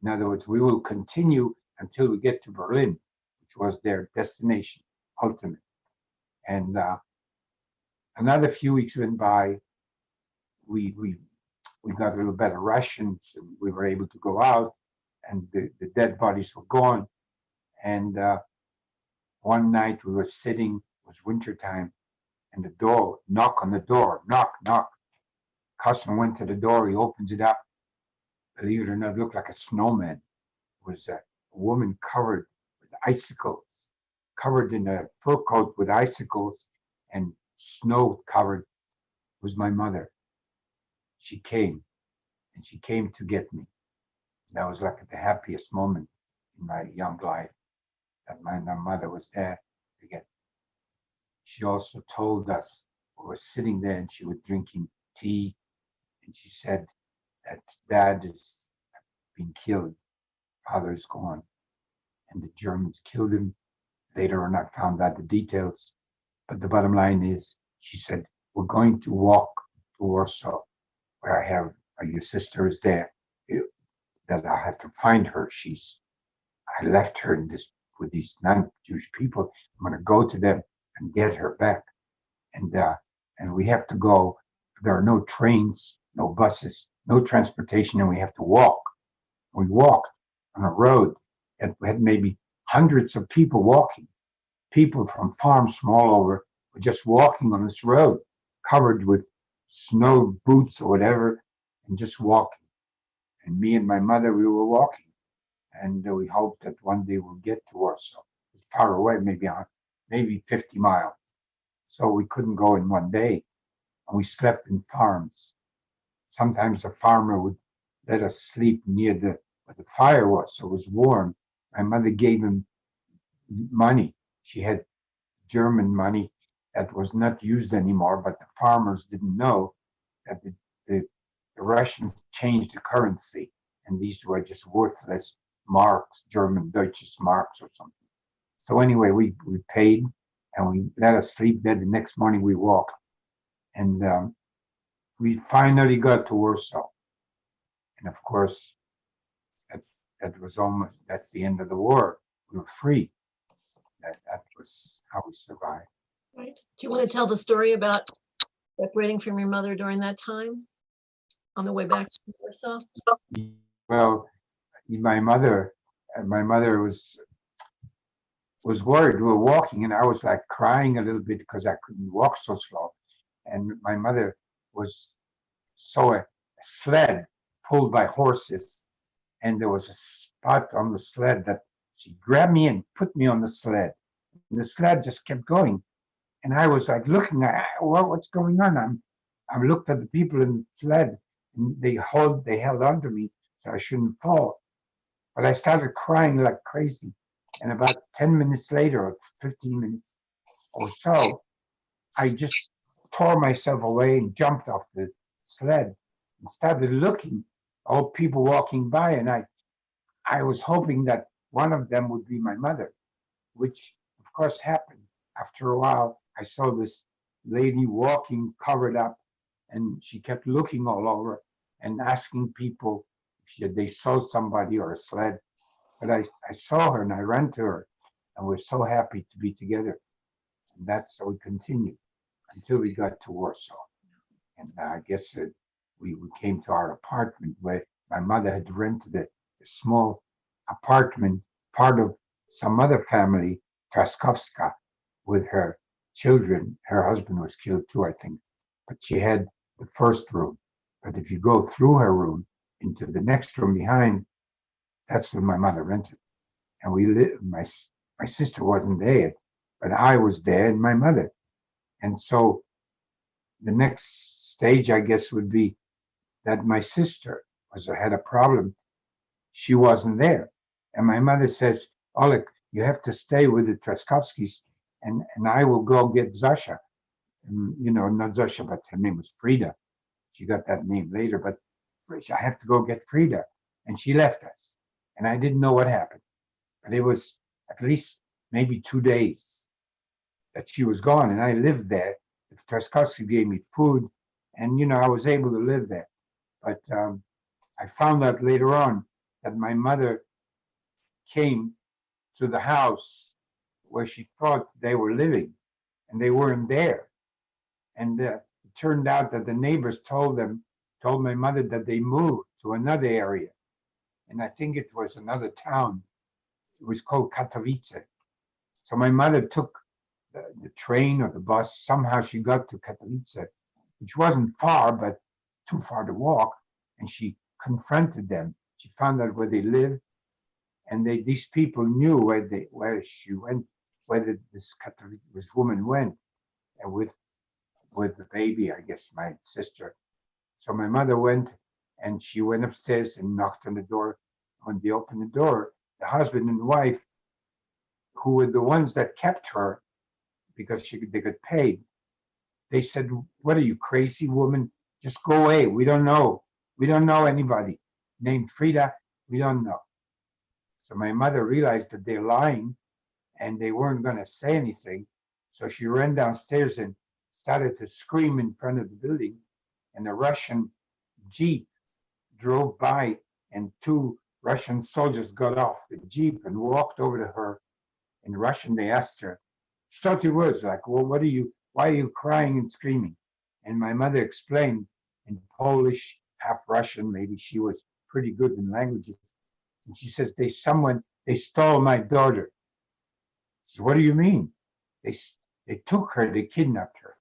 In other words, we will continue until we get to Berlin, which was their destination, ultimate. And another few weeks went by. We got a little better rations, and we were able to go out, and the dead bodies were gone. And one night we were sitting, it was wintertime, and the door, knock on the door, knock, knock. Customer went to the door, he opens it up. Believe it or not, it looked like a snowman. It was a woman covered with icicles, covered in a fur coat with icicles and snow covered. It was my mother. She came, and she came to get me. That was like the happiest moment in my young life, that my mother was there to get me. She also told us, we were sitting there and she was drinking tea, and she said that dad is being killed, father is gone, and the Germans killed him. Later on, I found out the details, but the bottom line is, she said, we're going to walk to Warsaw, where I have, your sister is there, that I had to find her. I left her with these non-Jewish people. I'm going to go to them and get her back. And we have to go. There are no trains, no buses, no transportation, and we have to walk. We walked on a road, and we had maybe hundreds of people walking. People from farms from all over were just walking on this road, covered with snow boots or whatever, and just walking. And me and my mother, we were walking. And we hoped that one day we'll get to Warsaw. It's far away, maybe 50 miles. So we couldn't go in one day. And we slept in farms. Sometimes a farmer would let us sleep near where the fire was, so it was warm. My mother gave him money. She had German money that was not used anymore, but the farmers didn't know that the Russians changed the currency, and these were just worthless marks, German Deutsches marks or something. So anyway, we paid, and we let us sleep there. The next morning we walked, and we finally got to Warsaw. And of course, that's the end of the war. We were free. That was how we survived. Right. Do you want to tell the story about separating from your mother during that time on the way back to Warsaw? Well, my mother was worried. We were walking, and I was like crying a little bit because I couldn't walk so slow. And my mother saw a sled pulled by horses, and there was a spot on the sled that she grabbed me and put me on the sled. And the sled just kept going. And I was like looking at what's going on. I looked at the people in the sled, and they held on to me so I shouldn't fall. But I started crying like crazy. And about 10 minutes later, or 15 minutes or so, I just tore myself away and jumped off the sled and started looking, all people walking by. And I was hoping that one of them would be my mother, which of course happened. After a while, I saw this lady walking covered up, and she kept looking all over and asking people if they saw somebody or a sled. But I saw her and I ran to her, and we're so happy to be together. And that's how we continued until we got to Warsaw. And I guess we came to our apartment where my mother had rented a small apartment, part of some other family, Traskowska, with her children. Her husband was killed too, I think. But she had the first room. But if you go through her room into the next room behind, that's what my mother rented. And we lived, my sister wasn't there, but I was there and my mother. And so the next stage, I guess, would be that my sister had a problem. She wasn't there. And my mother says, Oleg, you have to stay with the Traskowskis, and I will go get Zasha. And, not Zasha, but her name was Frida. She got that name later, but I have to go get Frida. And she left us. And I didn't know what happened. But it was at least maybe 2 days that she was gone. And I lived there. The Traskowski gave me food. And, I was able to live there. But I found out later on that my mother came to the house where she thought they were living, and they weren't there. And it turned out that the neighbors told my mother that they moved to another area. And I think it was another town. It was called Katowice. So my mother took the train or the bus. Somehow she got to Katowice, which wasn't far, but too far to walk. And she confronted them. She found out where they lived. And these people knew where she went, where this woman went, and with the baby, I guess my sister. So my mother went, and she went upstairs and knocked on the door. When they opened the door, the husband and wife, who were the ones that kept her because they got paid, they said, "What are you, crazy woman? Just go away. We don't know. We don't know anybody named Frida. We don't know." So my mother realized that they're lying and they weren't going to say anything. So she ran downstairs and started to scream in front of the building. And a Russian Jeep drove by, and two Russian soldiers got off the Jeep and walked over to her. In Russian, they asked her, "Short your words, like, well, why are you crying and screaming?" And my mother explained in Polish, half Russian, maybe she was pretty good in languages. And she says, they stole my daughter. So what do you mean? They took her, they kidnapped her.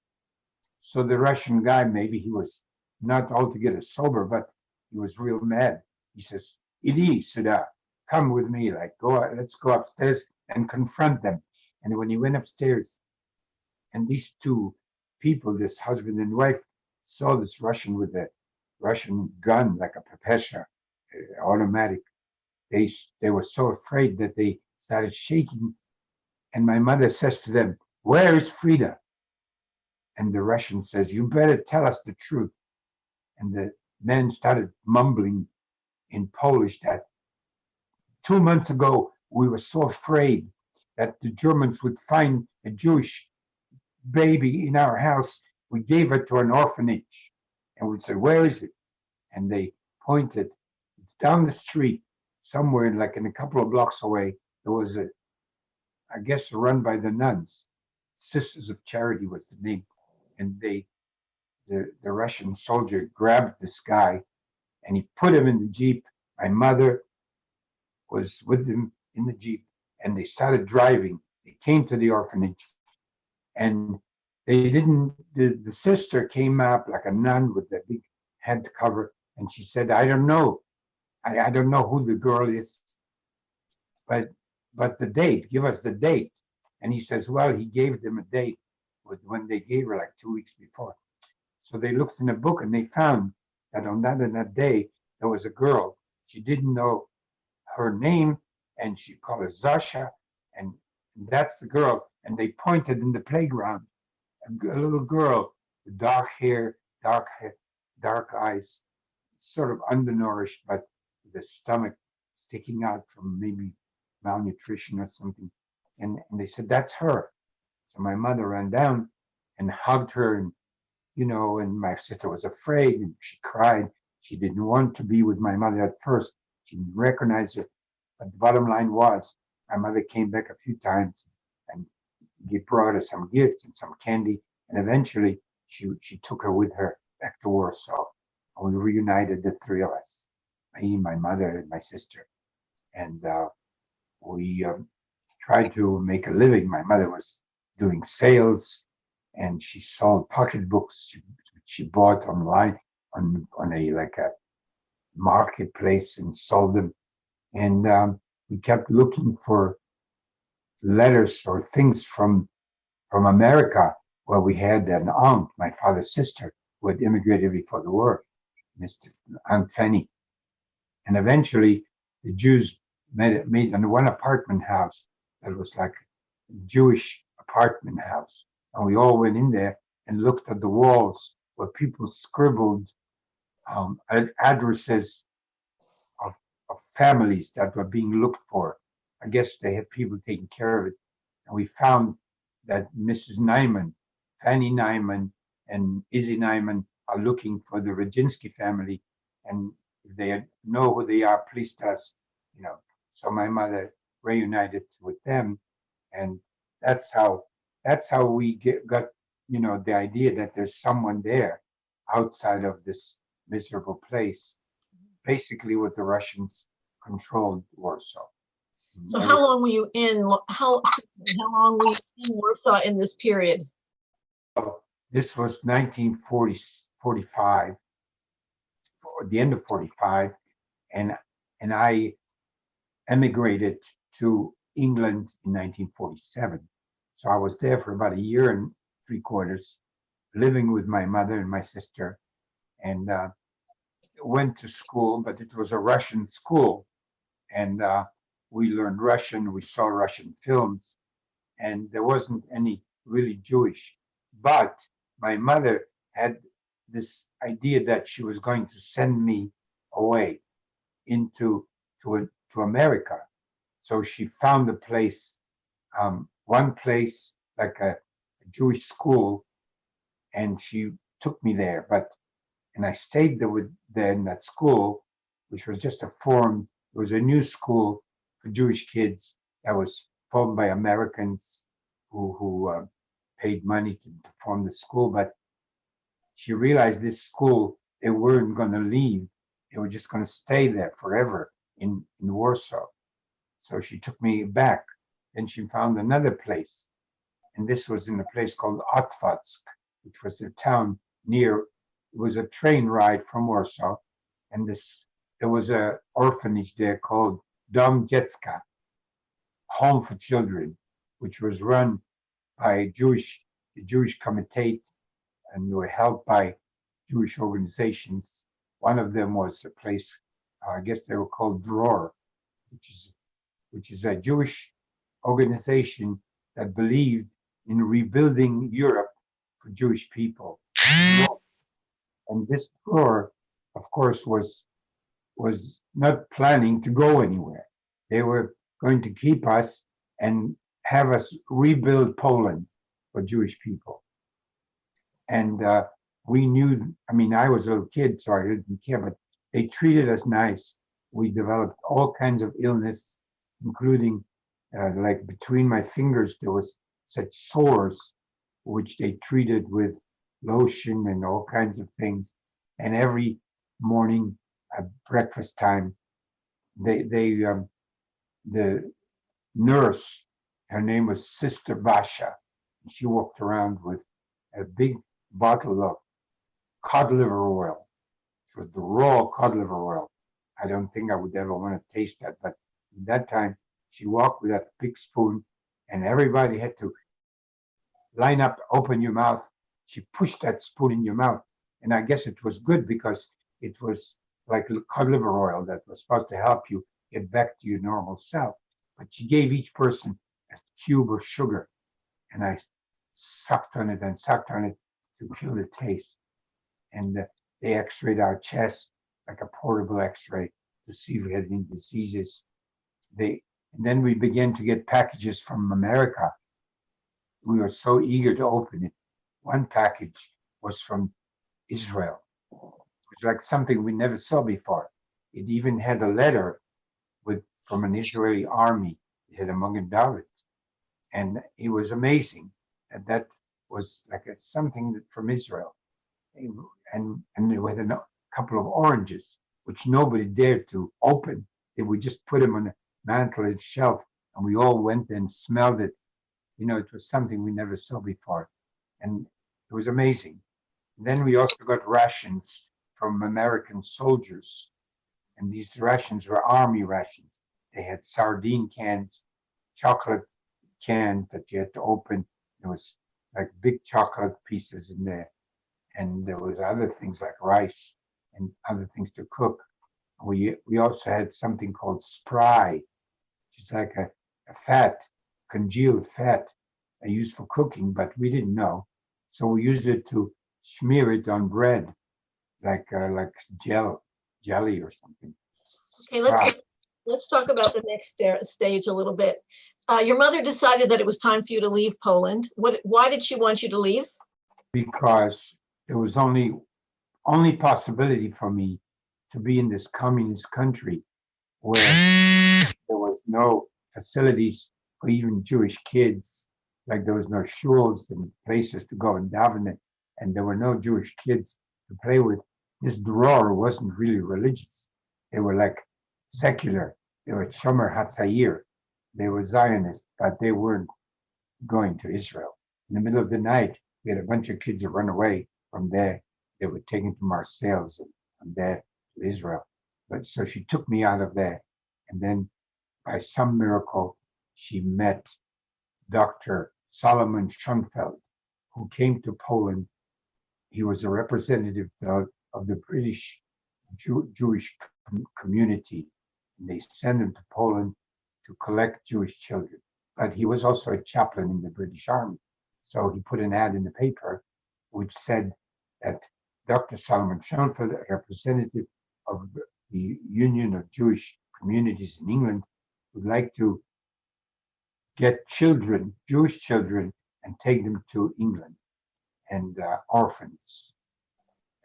So the Russian guy, maybe he was not altogether sober, but he was real mad. He says, "Idi, Suda, come with me, like, let's go upstairs and confront them." And when he went upstairs, and these two people, this husband and wife, saw this Russian with a Russian gun, like a Pepesha, automatic. They were so afraid that they started shaking. And my mother says to them, "Where is Frida?" And the Russian says, "You better tell us the truth." And the men started mumbling in Polish that 2 months ago, we were so afraid that the Germans would find a Jewish baby in our house. We gave her to an orphanage. And we said, "Where is it?" And they pointed. It's down the street, somewhere like in a couple of blocks away. There was I guess, run by the nuns. Sisters of Charity was the name. And the Russian soldier grabbed this guy and he put him in the Jeep. My mother was with him in the Jeep, and they started driving. They came to the orphanage, and the sister came up like a nun with a big head cover, and she said, "I don't know. I don't know who the girl is, but the date, give us the date." And he says, well, he gave them a date when they gave her like 2 weeks before. So they looked in a book and they found that on that day, there was a girl. She didn't know her name, and she called her Zasha, and that's the girl. And they pointed in the playground, a little girl with dark hair, dark eyes, sort of undernourished, but with the stomach sticking out from maybe malnutrition or something. And they said, "That's her." So my mother ran down and hugged her, and and my sister was afraid and she cried. She didn't want to be with my mother at first. She didn't recognize her. But the bottom line was, my mother came back a few times and brought her some gifts and some candy. And eventually she took her with her back to Warsaw. And we reunited, the three of us, me, my mother, and my sister. And we tried to make a living. My mother was doing sales, and she sold pocketbooks she bought online on a marketplace and sold them. And we kept looking for letters or things from America, where we had an aunt, my father's sister, who had immigrated before the war, Aunt Fanny. And eventually, the Jews made an one apartment house that was like a Jewish apartment house. And we all went in there and looked at the walls where people scribbled addresses of families that were being looked for. I guess they had people taking care of it. And we found that Mrs. Nyman, Fanny Nyman, and Izzy Nyman are looking for the Radzinsky family. And if they know who they are, please tell us, you know. So my mother reunited with them. And that's how we got, the idea that there's someone there outside of this miserable place, basically what the Russians controlled Warsaw. So how long were you in, how long were you in Warsaw in this period? This was 1945, the end of 45, and I emigrated to England in 1947. So I was there for about a year and 3/4, living with my mother and my sister, and went to school, but it was a Russian school, and we learned Russian, we saw Russian films, and there wasn't any really Jewish. But my mother had this idea that she was going to send me away to America. So she found a place, one place like a Jewish school, and she took me there. And I stayed there in that school, which was just it was a new school for Jewish kids that was formed by Americans who paid money to form the school. But she realized this school, they weren't going to leave. They were just going to stay there forever in Warsaw. So she took me back. Then she found another place. And this was in a place called Otwock, which was a town near, it was a train ride from Warsaw. And there was an orphanage there called Dom Dziecka, Home for Children, which was run by the Jewish Komitet, and they were helped by Jewish organizations. One of them was a place, I guess they were called Dror, which is a Jewish organization that believed in rebuilding Europe for Jewish people. And this Dror, of course, was not planning to go anywhere. They were going to keep us and have us rebuild Poland for Jewish people. And we knew, I was a little kid, so I didn't care, but they treated us nice. We developed all kinds of illness, including like between my fingers, there was such sores, which they treated with lotion and all kinds of things. And every morning at breakfast time, the nurse, her name was Sister Basha. She walked around with a big bottle of cod liver oil. It was the raw cod liver oil. I don't think I would ever want to taste that, but at that time, she walked with that big spoon, and everybody had to line up, open your mouth. She pushed that spoon in your mouth, and I guess it was good because it was like cod liver oil that was supposed to help you get back to your normal self. But she gave each person a cube of sugar, and I sucked on it to kill the taste. And they x-rayed our chest like a portable x-ray to see if we had any diseases. And then we began to get packages from America. We were so eager to open it. One package was from Israel. It was like something we never saw before. It even had a letter from an Israeli army. It had a Magen David. And it was amazing. That was like something from Israel. And they had a couple of oranges, which nobody dared to open. They would just put them on the mantle and shelf, and we all went and smelled it. It was something we never saw before. And it was amazing. And then we also got rations from American soldiers. And these rations were army rations. They had sardine cans, chocolate cans that you had to open. There was like big chocolate pieces in there. And there was other things like rice and other things to cook. We also had something called spry, which is like a fat, congealed fat used for cooking, but we didn't know. So we used it to smear it on bread. like jelly or something. Okay, Wow. let's talk about the next stage a little bit. Your mother decided that it was time for you to leave Poland. Why did she want you to leave? Because there was only possibility for me to be in this communist country where there was no facilities for even Jewish kids, like there was no shuls and places to go and daven, and there were no Jewish kids to play with. This drawer wasn't really religious. They were like secular. They were Shomer Hatzair. They were Zionists, but they weren't going to Israel. In the middle of the night, we had a bunch of kids that run away from there. They were taken to Marseilles and from there to Israel. But so she took me out of there. And then by some miracle, she met Dr. Solomon Schoenfeld, who came to Poland. He was a representative of the British Jewish community. And they sent him to Poland to collect Jewish children. But he was also a chaplain in the British Army. So he put an ad in the paper which said that Dr. Solomon Schoenfeld, a representative of the Union of Jewish Communities in England, would like to get children, Jewish children, and take them to England and orphans.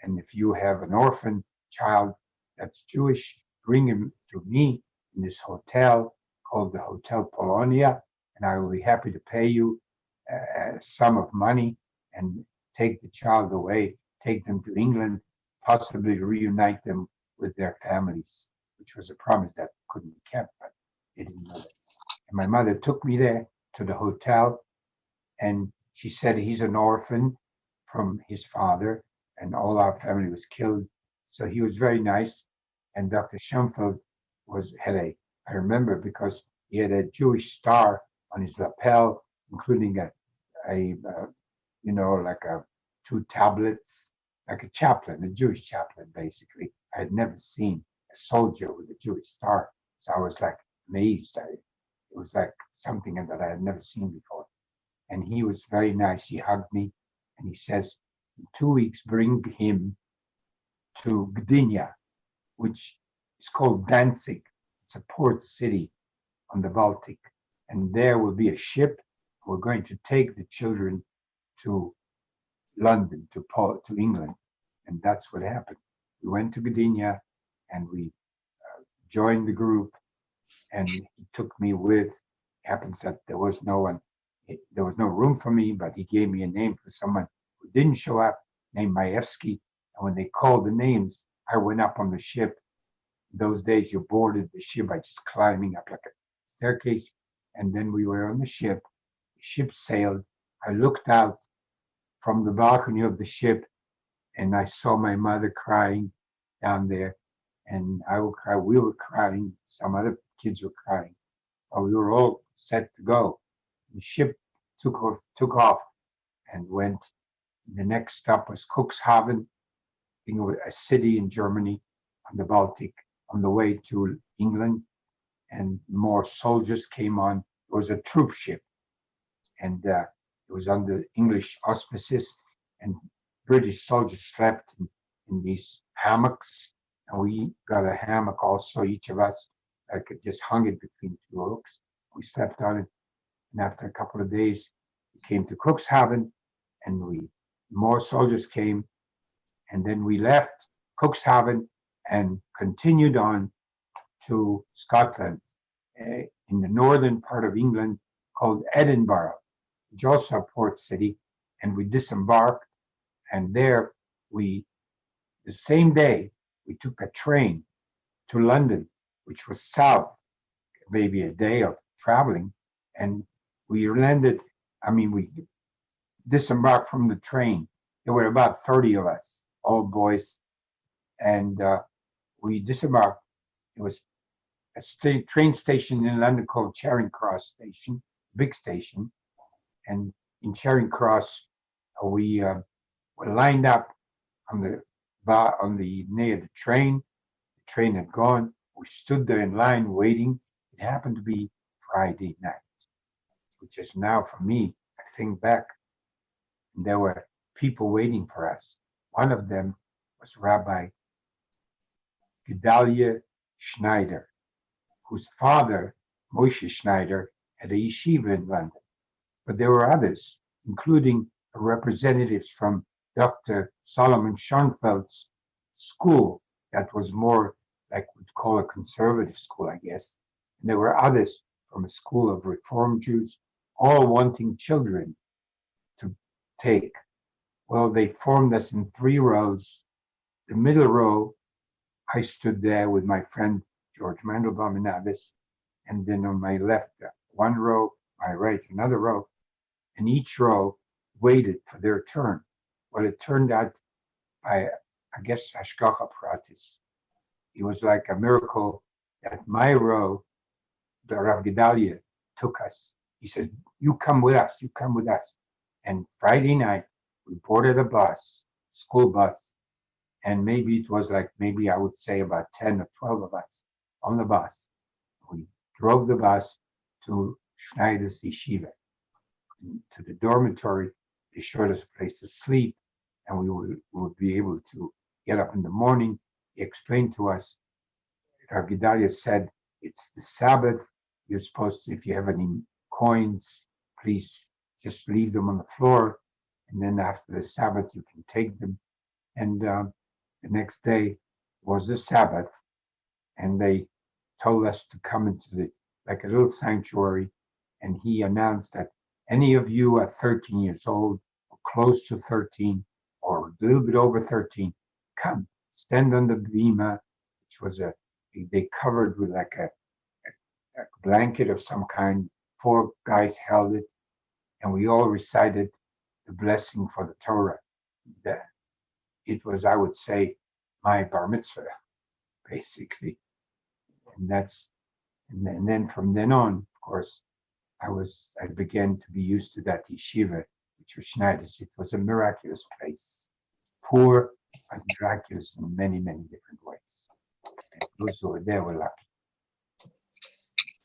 And if you have an orphan child that's Jewish, bring him to me in this hotel called the Hotel Polonia, and I will be happy to pay you a sum of money and take the child away, take them to England, possibly reunite them with their families, which was a promise that couldn't be kept, but they didn't know that. And my mother took me there to the hotel, and she said he's an orphan from his father, and all our family was killed. So he was very nice. And Dr. Schoenfeld I remember because he had a Jewish star on his lapel, including like two tablets, like a chaplain, a Jewish chaplain, basically. I had never seen a soldier with a Jewish star. So I was like amazed. It was like something that I had never seen before. And he was very nice. He hugged me and he says, in 2 weeks, bring him to Gdynia, which is called Danzig. It's a port city on the Baltic. And there will be a ship. We're going to take the children to London, to England. And that's what happened. We went to Gdynia and we joined the group, and he took me with. It happens that there was no room for me, but he gave me a name for someone who didn't show up, named Maevsky. And when they called the names, I went up on the ship. In those days, you boarded the ship by just climbing up like a staircase. And then we were on the ship. The ship sailed. I looked out from the balcony of the ship, and I saw my mother crying down there. And I would cry. We were crying. Some other kids were crying. But we were all set to go. The ship took off and went. The next stop was Cuxhaven, I think it was a city in Germany on the Baltic, on the way to England. And more soldiers came on. It was a troop ship, and it was under English auspices, and British soldiers slept in these hammocks, and we got a hammock also, each of us. I could just hung it between two hooks. We slept on it, and after a couple of days, we came to Cuxhaven, and more soldiers came, and then we left Cuxhaven and continued on to Scotland, in the northern part of England called Edinburgh, which is also a port city, and we disembarked, and there the same day, we took a train to London, which was south, maybe a day of traveling, and we disembarked from the train. There were about 30 of us, all boys, and we disembarked. It was a train station in London called Charing Cross Station, big station, and in Charing Cross, we were lined up near the train. The train had gone. We stood there in line waiting. It happened to be Friday night, which is now for me, I think back, and there were people waiting for us. One of them was Rabbi Gedalia Schneider, whose father, Moshe Schneider, had a yeshiva in London. But there were others, including representatives from Dr. Solomon Schoenfeld's school, that was more like we'd call a conservative school, I guess. And there were others from a school of Reform Jews, all wanting children to take. Well, they formed us in 3 rows. The middle row, I stood there with my friend George Mandelbaum and others, and then on my left, 1 row, my right, another row, and each row waited for their turn. Well, it turned out by, I guess, Hashgacha Pratis. It was like a miracle that my row, the Rav Gedalia, took us. He says, you come with us, you come with us. And Friday night, we boarded a bus, school bus, and maybe it was like, maybe I would say about 10 or 12 of us on the bus. We drove the bus to Schneider's yeshiva, to the dormitory. They showed us a place to sleep, and we would be able to get up in the morning. He explained to us, Rav Gedalia said, it's the Sabbath. You're supposed to, if you have any coins, please just leave them on the floor. And then after the Sabbath, you can take them. And the next day was the Sabbath. And they told us to come into like a little sanctuary. And he announced that any of you at 13 years old, or close to 13, or a little bit over 13, come, stand on the bima, which was they covered with like a blanket of some kind. 4 guys held it, and we all recited the blessing for the Torah. It was, I would say, my bar mitzvah, basically. And then from then on, of course, I began to be used to that yeshiva, which was Schneider's. It was a miraculous place, poor but miraculous in many, many different ways. And those who were there were lucky.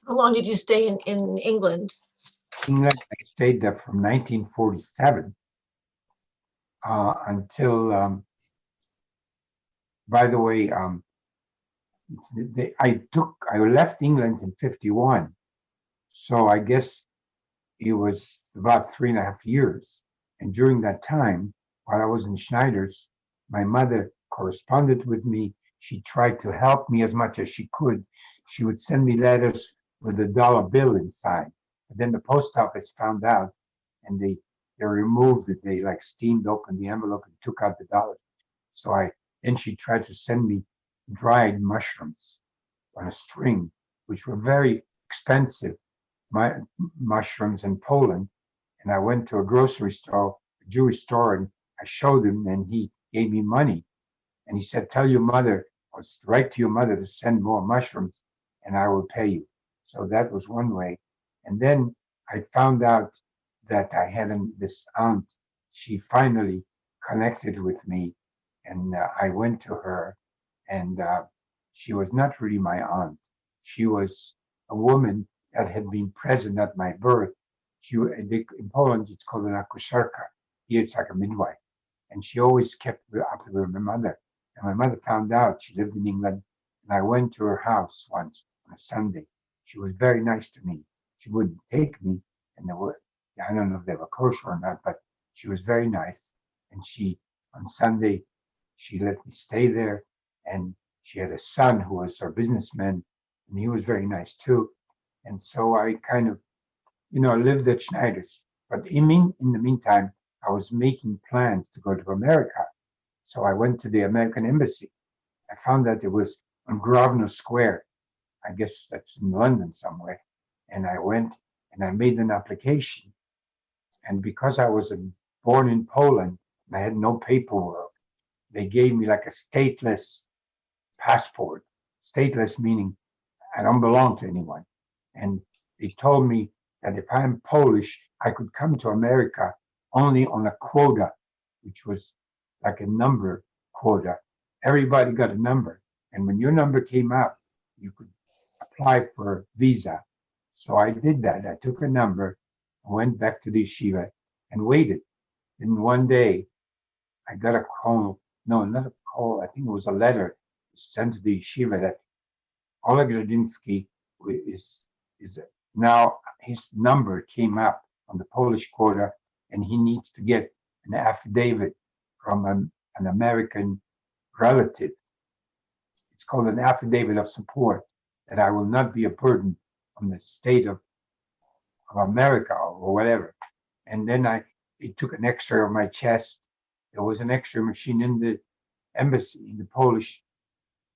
How long did you stay in England? England, I stayed there from 1947 until, by the way, I left England in 51. So I guess it was about 3.5 years. And during that time, while I was in Schneider's, my mother corresponded with me. She tried to help me as much as she could. She would send me letters with a dollar bill inside. But then the post office found out, and they removed it. They like steamed open the envelope and took out the dollars. So then she tried to send me dried mushrooms on a string, which were very expensive mushrooms in Poland. And I went to a grocery store, a Jewish store, and I showed him, and he gave me money. And he said, tell your mother, or write to your mother to send more mushrooms, and I will pay you. So that was one way. And then I found out that I had this aunt. She finally connected with me, and I went to her, and she was not really my aunt. She was a woman that had been present at my birth. In Poland, it's called an akuszerka. Here it's like a midwife. And she always kept up with my mother. And my mother found out she lived in England, and I went to her house once on a Sunday. She was very nice to me. She wouldn't take me, and I don't know if they were kosher or not, but she was very nice. And on Sunday, she let me stay there, and she had a son who was her businessman, and he was very nice too. And so I kind of, lived at Schneider's. But in the meantime, I was making plans to go to America. So I went to the American Embassy. I found that it was on Grosvenor Square. I guess that's in London somewhere. And I went and I made an application. And because I was born in Poland, and I had no paperwork, they gave me like a stateless passport. Stateless meaning I don't belong to anyone. And they told me that if I'm Polish, I could come to America only on a quota, which was like a number quota. Everybody got a number. And when your number came out, you could apply for a visa. So I did that. I took a number, went back to the yeshiva and waited. And one day I got a call, no, not a recall, I think it was a letter sent to the yeshiva that Oleg Zadinsky is now, his number came up on the Polish quarter, and he needs to get an affidavit from an American relative. It's called an affidavit of support, that I will not be a burden on the state of America or whatever. And then it took an X-ray of my chest. There was an X-ray machine in the embassy,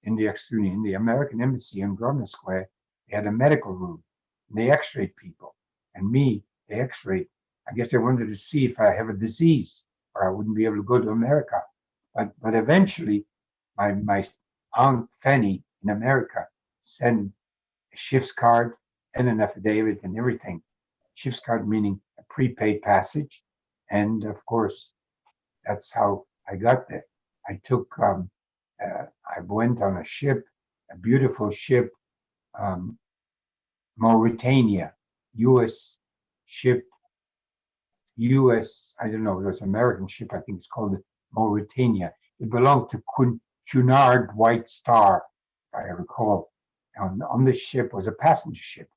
in the American embassy in Grosvenor Square. They had a medical room, and they X-rayed people. And me, they X-rayed. I guess they wanted to see if I have a disease, or I wouldn't be able to go to America. But eventually, my Aunt Fanny in America sent a ship's card and an affidavit and everything. Ship's card meaning a prepaid passage, and of course, that's how I got there. I went on a ship, a beautiful ship, Mauritania, U.S. ship, I don't know, it was an American ship, I think it's called Mauritania. It belonged to Cunard White Star, if I recall. On the ship was a passenger ship.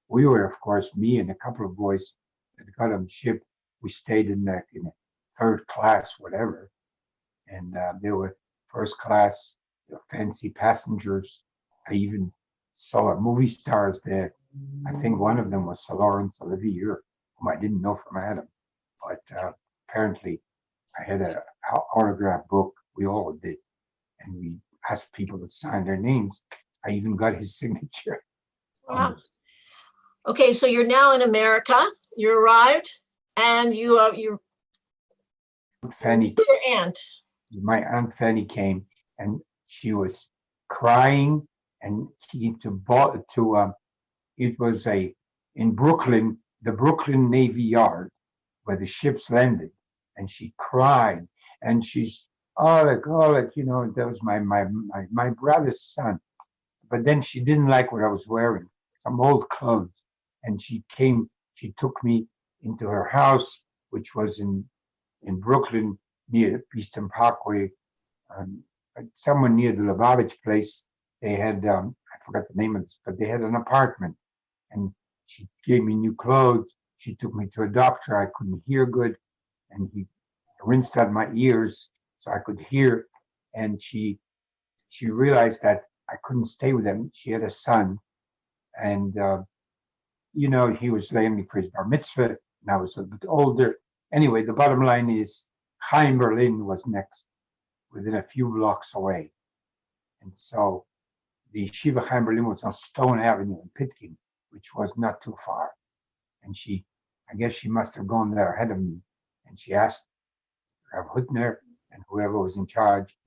We were, of course, me and a couple of boys that got on the ship. We stayed in a third class, whatever. And there were first class, fancy passengers. I even saw movie stars there. I think one of them was Sir Laurence Olivier, whom I didn't know from Adam. But apparently I had an autograph book. We all did. And we asked people to sign their names. I even got his signature. Wow. Okay, so you're now in America. You arrived, and you Fanny, your aunt. my Aunt Fanny came, and she was crying, and she came it was in Brooklyn, the Brooklyn Navy Yard, where the ships landed, and she cried, and she's Oleg, that was my brother's son. But then she didn't like what I was wearing, some old clothes, and she took me into her house, which was in Brooklyn near Eastern Parkway, somewhere near the Lubavitch place. They had, I forgot the name of this, but they had an apartment, and she gave me new clothes. She took me to a doctor. I couldn't hear good, and he rinsed out my ears so I could hear. And she realized that I couldn't stay with them. She had a son, and he was laying me for his bar mitzvah, and I was a bit older. Anyway, the bottom line is Chaim Berlin was next, within a few blocks away. And so the Yeshiva Chaim Berlin was on Stone Avenue in Pitkin, which was not too far. And I guess she must have gone there ahead of me. And she asked Rav Hutner and whoever was in charge,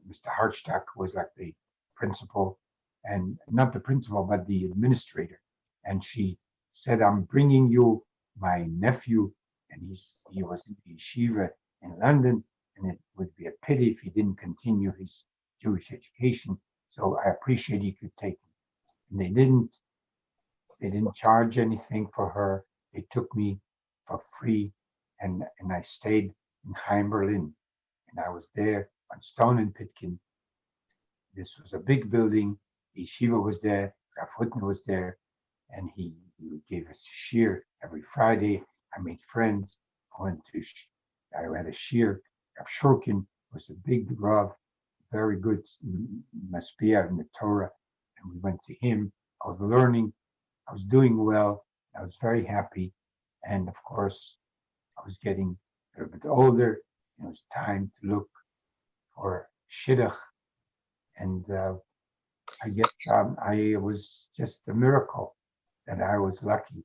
Mr. Hartstock, who was like the principal, and not the principal, but the administrator. And she said, I'm bringing you my nephew, and he was in the yeshiva in London, and it would be a pity if he didn't continue his Jewish education. So I appreciate you could take him. And they didn't charge anything for her. They took me for free, and I stayed in Chaim Berlin. And I was there on Stone and Pitkin. This was a big building. The yeshiva was there, Rav Hutner was there, and he gave us shiur every Friday. I made friends. I had a shiur. Rav Shurkin was a big Rav, very good Maspia in the Torah, and we went to him. I was learning. I was doing well. I was very happy. And of course, I was getting a little bit older. It was time to look for shidduch. And I guess I was just a miracle that I was lucky.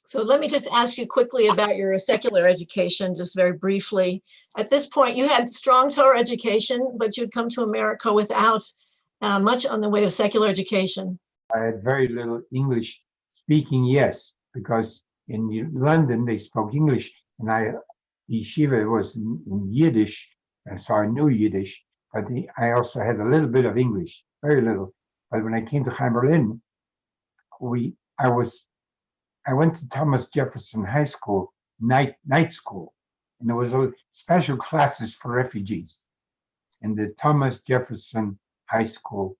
So let me just ask you quickly about your secular education, just very briefly. At this point, you had strong Torah education, but you'd come to America without much on the way of secular education. I had very little English speaking, yes, because in London they spoke English, and the yeshiva was in Yiddish, and so I knew Yiddish, but I also had a little bit of English, very little. But when I came to Chaim Berlin, I went to Thomas Jefferson High School, night school, and there was special classes for refugees. in the Thomas Jefferson High School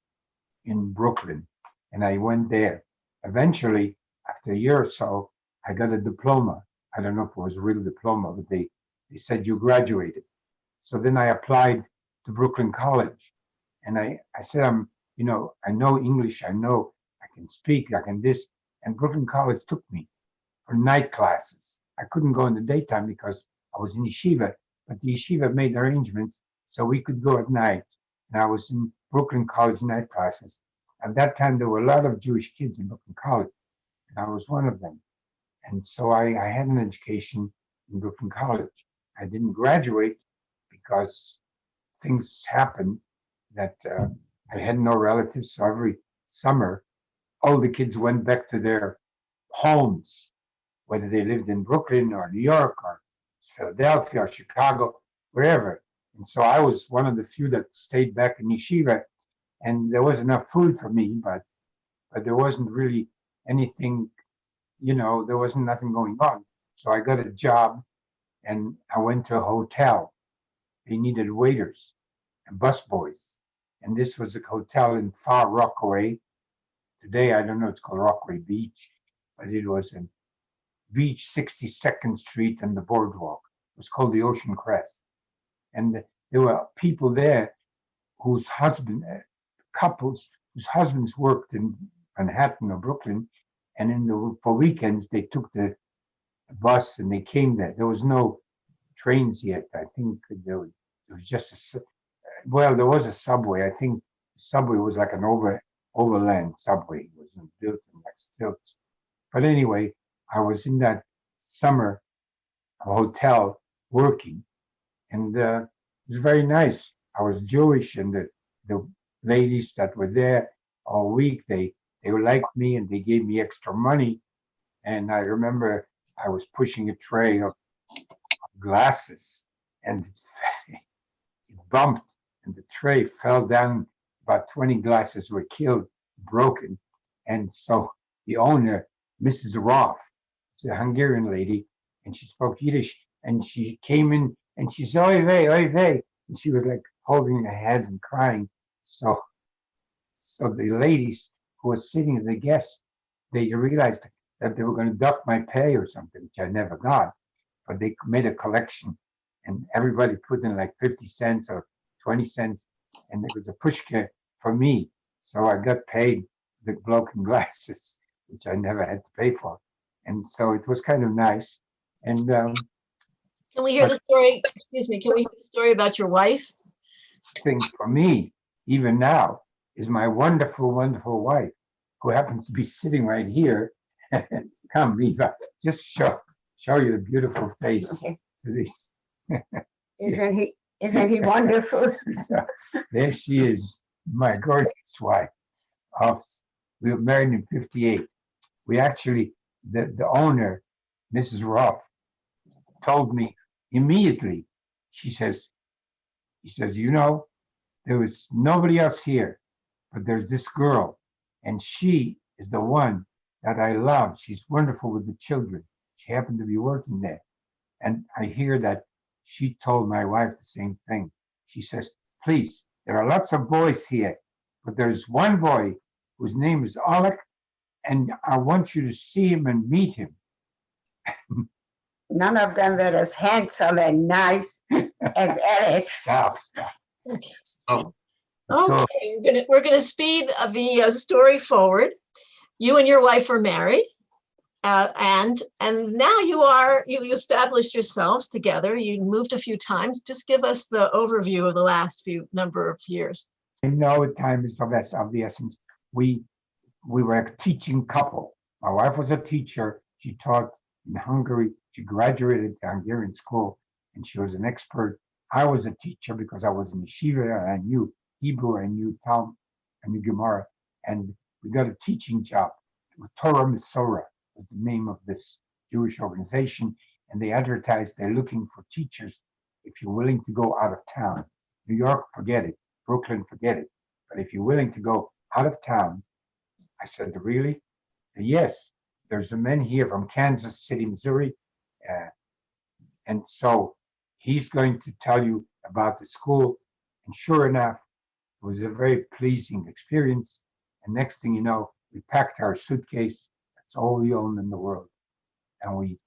in Brooklyn. And I went there. Eventually, after a year or so, I got a diploma. I don't know if it was a real diploma, but they said you graduated. So then I applied to Brooklyn College. And I said, I know English, I can speak, I can this. And Brooklyn College took me for night classes. I couldn't go in the daytime because I was in yeshiva, but the yeshiva made arrangements so we could go at night. And I was in Brooklyn College night classes. At that time, there were a lot of Jewish kids in Brooklyn College, and I was one of them. And so I had an education in Brooklyn College. I didn't graduate because things happened that I had no relatives. So every summer, all the kids went back to their homes, whether they lived in Brooklyn or New York or Philadelphia or Chicago, wherever. And so I was one of the few that stayed back in yeshiva, and there was enough food for me, but there wasn't really anything, there wasn't nothing going on. So I got a job and I went to a hotel. They needed waiters and busboys. And this was a hotel in far Rockaway. Today, I don't know, it's called Rockaway Beach, but it was in Beach 62nd Street and the boardwalk. It was called the Ocean Crest. And there were people there couples whose husbands worked in Manhattan or Brooklyn. And for weekends, they took the bus and they came there. There was no trains yet. I think there was just there was a subway. I think the subway was like an overland subway. It wasn't built in like stilts. But anyway, I was in that summer hotel working, and it was very nice. I was Jewish, and the ladies that were there all week, they liked me and they gave me extra money. And I remember I was pushing a tray of glasses, and it bumped, and the tray fell down. About 20 glasses were killed, broken. And so the owner, Mrs. Roth, it's a Hungarian lady, and she spoke Yiddish, and she came in and she said, "Oy vey, oy vey," and she was like holding her head and crying. So the ladies who were sitting, the guests, they realized that they were going to duck my pay or something, which I never got. But they made a collection, and everybody put in like 50 cents or 20 cents, and there was a pushka for me. So I got paid the broken glasses, which I never had to pay for. And so it was kind of nice. And can we hear the story? Excuse me. Can we hear the story about your wife? I think for me, even now, is my wonderful, wonderful wife, who happens to be sitting right here. Come, Riva, just show you the beautiful face to this. Isn't he wonderful? So, there she is, my gorgeous wife. We were married in 1958. We actually, the owner, Mrs. Roth, told me immediately. He says, there was nobody else here, but there's this girl, and she is the one that I love. She's wonderful with the children. She happened to be working there. And I hear that she told my wife the same thing. She says, "Please, there are lots of boys here, but there's one boy whose name is Alec, and I want you to see him and meet him." None of them were as handsome and nice as Alex. Stop. Okay, we're gonna speed the story forward. You and your wife are married, and now you established yourselves together. You moved a few times. Just give us the overview of the last number of years. I know time is of the essence. We were a teaching couple. My wife was a teacher. She taught in Hungary. She graduated the Hungarian school, and she was an expert. I was a teacher because I was in yeshiva, and I knew Hebrew, I knew Talmud, I knew Gemara, and we got a teaching job. Torah Mesorah was the name of this Jewish organization, and they advertised they're looking for teachers if you're willing to go out of town. New York, forget it. Brooklyn, forget it. But if you're willing to go out of town, I said, "Really?" He said, "Yes, there's a man here from Kansas City, Missouri, and so he's going to tell you about the school, And sure enough, it was a very pleasing experience. And next thing you know, we packed our suitcase. That's all we owned in the world. And we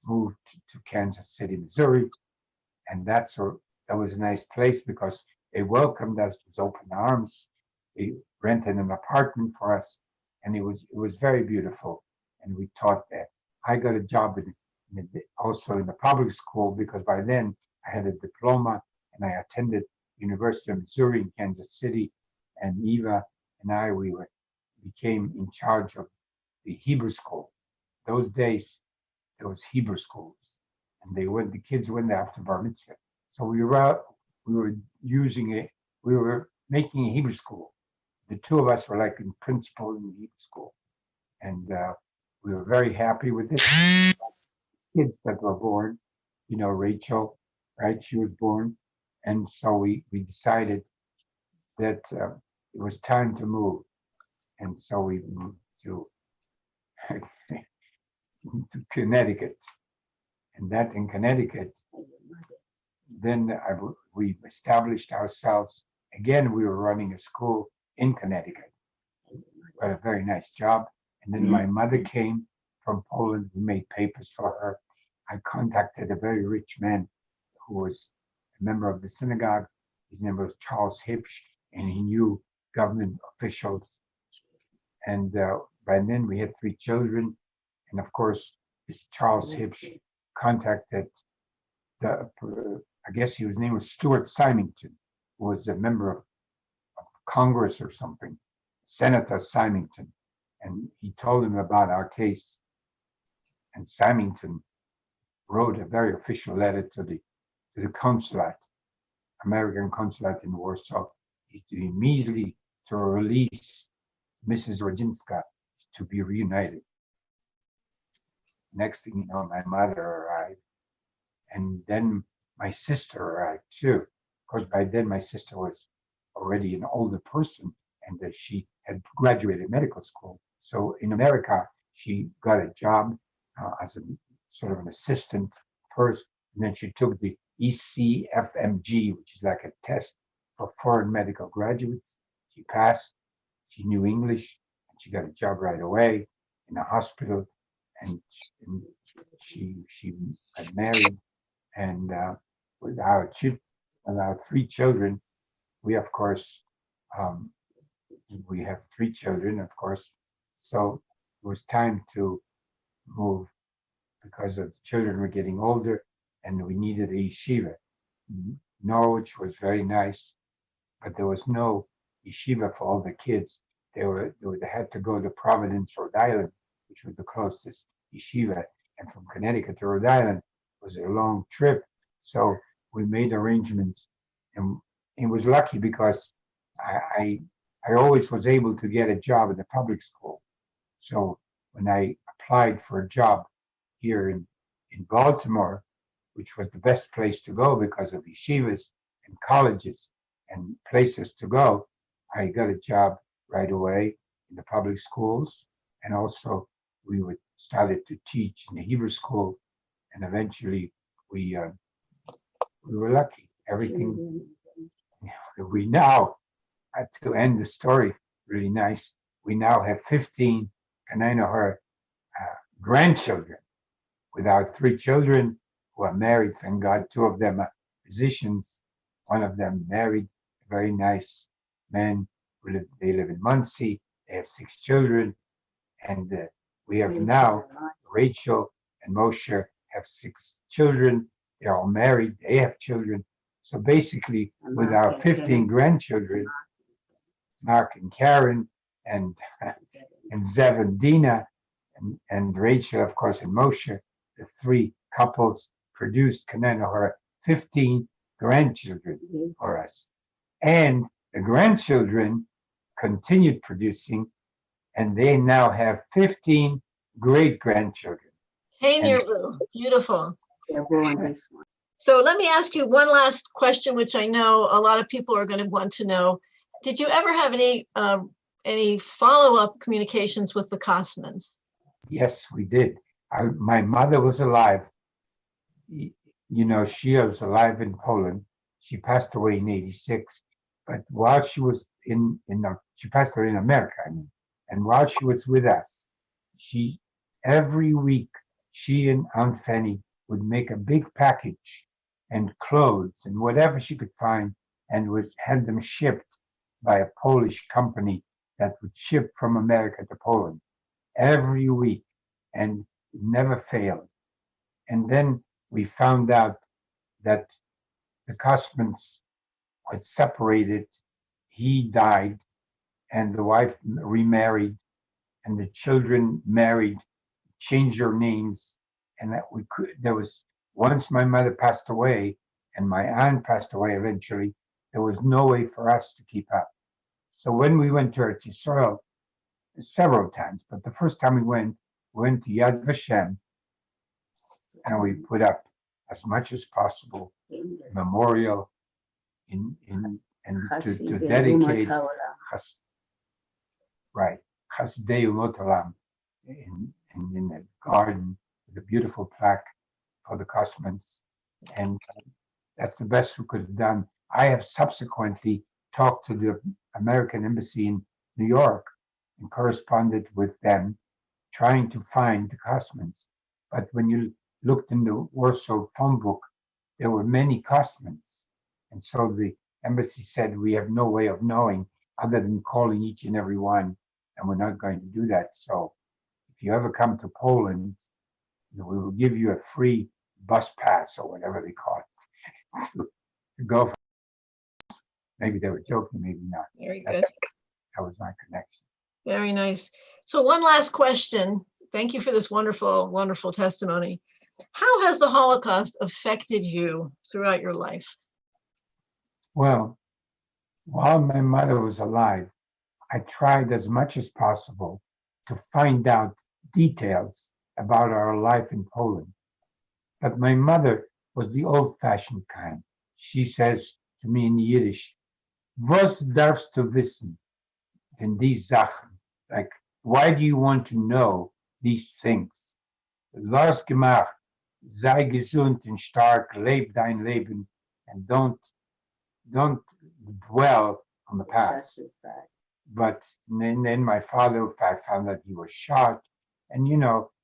moved to Kansas City, Missouri. And that was a nice place because they welcomed us with open arms. They rented an apartment for us, and it was very beautiful. And we taught there. I got a job also in the public school because by then I had a diploma and I attended University of Missouri in Kansas City. And Eva and I, became in charge of the Hebrew school. Those days, there was Hebrew schools, and the kids went there after bar mitzvah. So we were using it. We were making a Hebrew school. The two of us were like in principal in the Hebrew school, and we were very happy with it. Kids that were born, Rachel, right? She was born, and so we decided that it was time to move, and so we moved to to Connecticut, and that in Connecticut, then we established ourselves. Again, we were running a school in Connecticut. Got a very nice job. And then my mother came from Poland. We made papers for her. I contacted a very rich man who was a member of the synagogue. His name was Charles Hipsch, and he knew government officials. And by then we had 3 children. And of course, this Charles Hipsch contacted I guess his name was Stuart Symington, who was a member of Congress or something, Senator Symington. And he told him about our case. And Symington wrote a very official letter to the consulate, American consulate in Warsaw, immediately to release Mrs. Rodzinska to be reunited. Next thing you know, my mother arrived, and then my sister arrived too. Of course, by then my sister was already an older person, and she had graduated medical school. So in America, she got a job as a sort of an assistant person, and then she took the ECFMG, which is like a test for foreign medical graduates. She passed. She knew English, and she got a job right away in a hospital. And she got married, and with our 3 children, we of course we have 3 children, of course. So it was time to move because the children were getting older, and we needed a yeshiva. Norwich was very nice, but there was no yeshiva for all the kids. They had to go to Providence, Rhode Island, which was the closest yeshiva, and from Connecticut to Rhode Island was a long trip. So we made arrangements, and it was lucky because I always was able to get a job in the public school. So when I applied for a job here in Baltimore, which was the best place to go because of yeshivas and colleges and places to go, I got a job right away in the public schools, and also we started to teach in the Hebrew school, and eventually we were lucky. Everything we now, to end the story really nice, we now have 15 grandchildren with our 3 children who are married, thank God. 2 of them are physicians. One of them married a very nice man. They live in Muncie. They have 6 children. And we have now, Rachel and Moshe have 6 children. They're all married. They have children. So basically, with our 15 grandchildren, Mark and Karen and Zev and Dina and Rachel, of course, and Moshe, the 3 couples produced 15 grandchildren for us. And the grandchildren continued producing, and they now have 15 great-grandchildren. Hey, beautiful. So let me ask you one last question, which I know a lot of people are going to want to know. Did you ever have any follow-up communications with the Kosmans? Yes, we did. My mother was alive. She was alive in Poland, She passed away in '86, but while she was she passed away in America, I mean, and while she was with us, every week, she and Aunt Fanny would make a big package and clothes and whatever she could find and had them shipped by a Polish company that would ship from America to Poland every week, and it never failed. And then we found out that the Costmans had separated. He died, and the wife remarried, and the children married, changed their names, and that there was, once my mother passed away and my aunt passed away eventually, there was no way for us to keep up. So when we went to Eretz Yisrael several times, but the first time we went to Yad Vashem, and we put up as much as possible memorial and to dedicate Chasidei Umot Olam in the garden with a beautiful plaque for the Costmans, and that's the best we could have done. I have subsequently talked to the American Embassy in New York and corresponded with them, trying to find the Costmans. But when you looked in the Warsaw phone book, there were many Costmans. And so the embassy said, we have no way of knowing other than calling each and every one, and we're not going to do that. So if you ever come to Poland, we will give you a free bus pass or whatever they call it to go. Maybe they were joking, maybe not. Very good. That was my connection. Very nice. So one last question. Thank you for this wonderful, wonderful testimony. How has the Holocaust affected you throughout your life? Well, while my mother was alive, I tried as much as possible to find out details about our life in Poland. But my mother was the old-fashioned kind. She says to me in Yiddish, "Was darfst du wissen denn die Sachen?" Like, why do you want to know these things? Los gemacht, sei gesund and stark, leb dein Leben, and don't dwell on the past. But then my father, in fact, found that he was shot. And,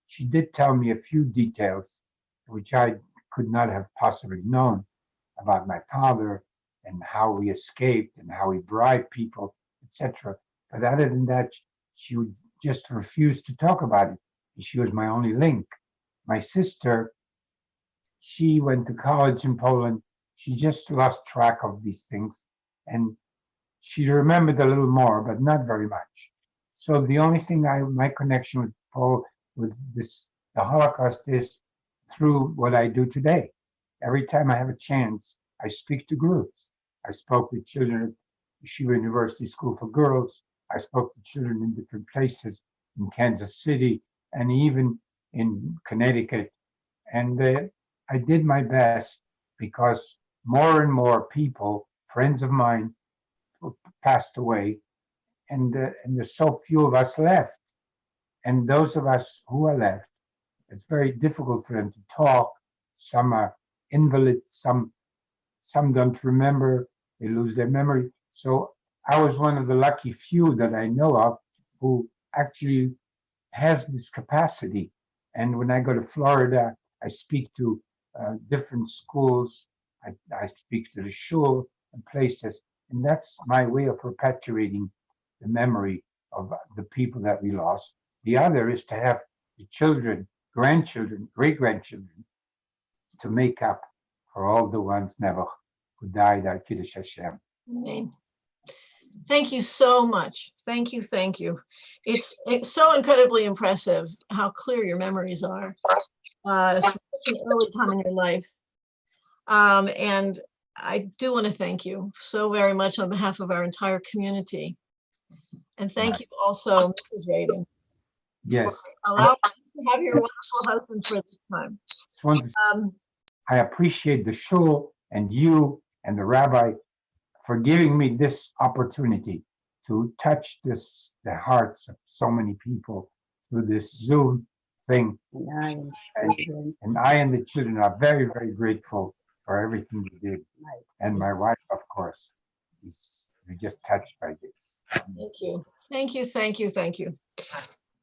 she did tell me a few details which I could not have possibly known about my father and how we escaped and how we bribed people, etc. But other than that, she would just refuse to talk about it. She was my only link. My sister, she went to college in Poland. She just lost track of these things. And she remembered a little more, but not very much. So the only thing my connection with the Holocaust is through what I do today. Every time I have a chance, I speak to groups. I spoke with children at Yeshiva University School for Girls. I spoke to children in different places, in Kansas City, and even in Connecticut. And I did my best, because more and more people, friends of mine, passed away, and there's so few of us left. And those of us who are left, it's very difficult for them to talk. Some are invalids, some don't remember, they lose their memory. So I was one of the lucky few that I know of who actually has this capacity. And when I go to Florida, I speak to different schools, I speak to the shul and places, and that's my way of perpetuating the memory of the people that we lost. The other is to have the children, grandchildren, great-grandchildren, to make up for all the ones never who died at Kiddush Hashem. Amen. Thank you so much. Thank you. Thank you. It's so incredibly impressive how clear your memories are. From such an early time in your life. And I do want to thank you so very much on behalf of our entire community. And thank you also, Mrs. Raden. Yes. Allow us to have your wonderful husband for this time. I appreciate the shul and you and the rabbi for giving me this opportunity to touch the hearts of so many people through this Zoom thing. And I and the children are very, very grateful for everything you did. And my wife, of course, we're just touched by this. Thank you. Thank you. Thank you. Thank you.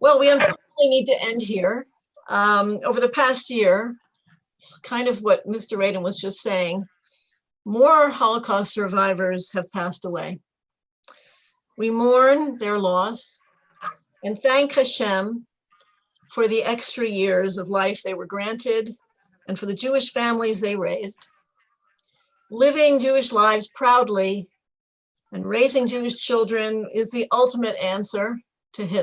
Well, we unfortunately need to end here. Over the past year, kind of what Mr. Raden was just saying, more Holocaust survivors have passed away. We mourn their loss and thank Hashem for the extra years of life they were granted and for the Jewish families they raised. Living Jewish lives proudly and raising Jewish children is the ultimate answer to Hitler.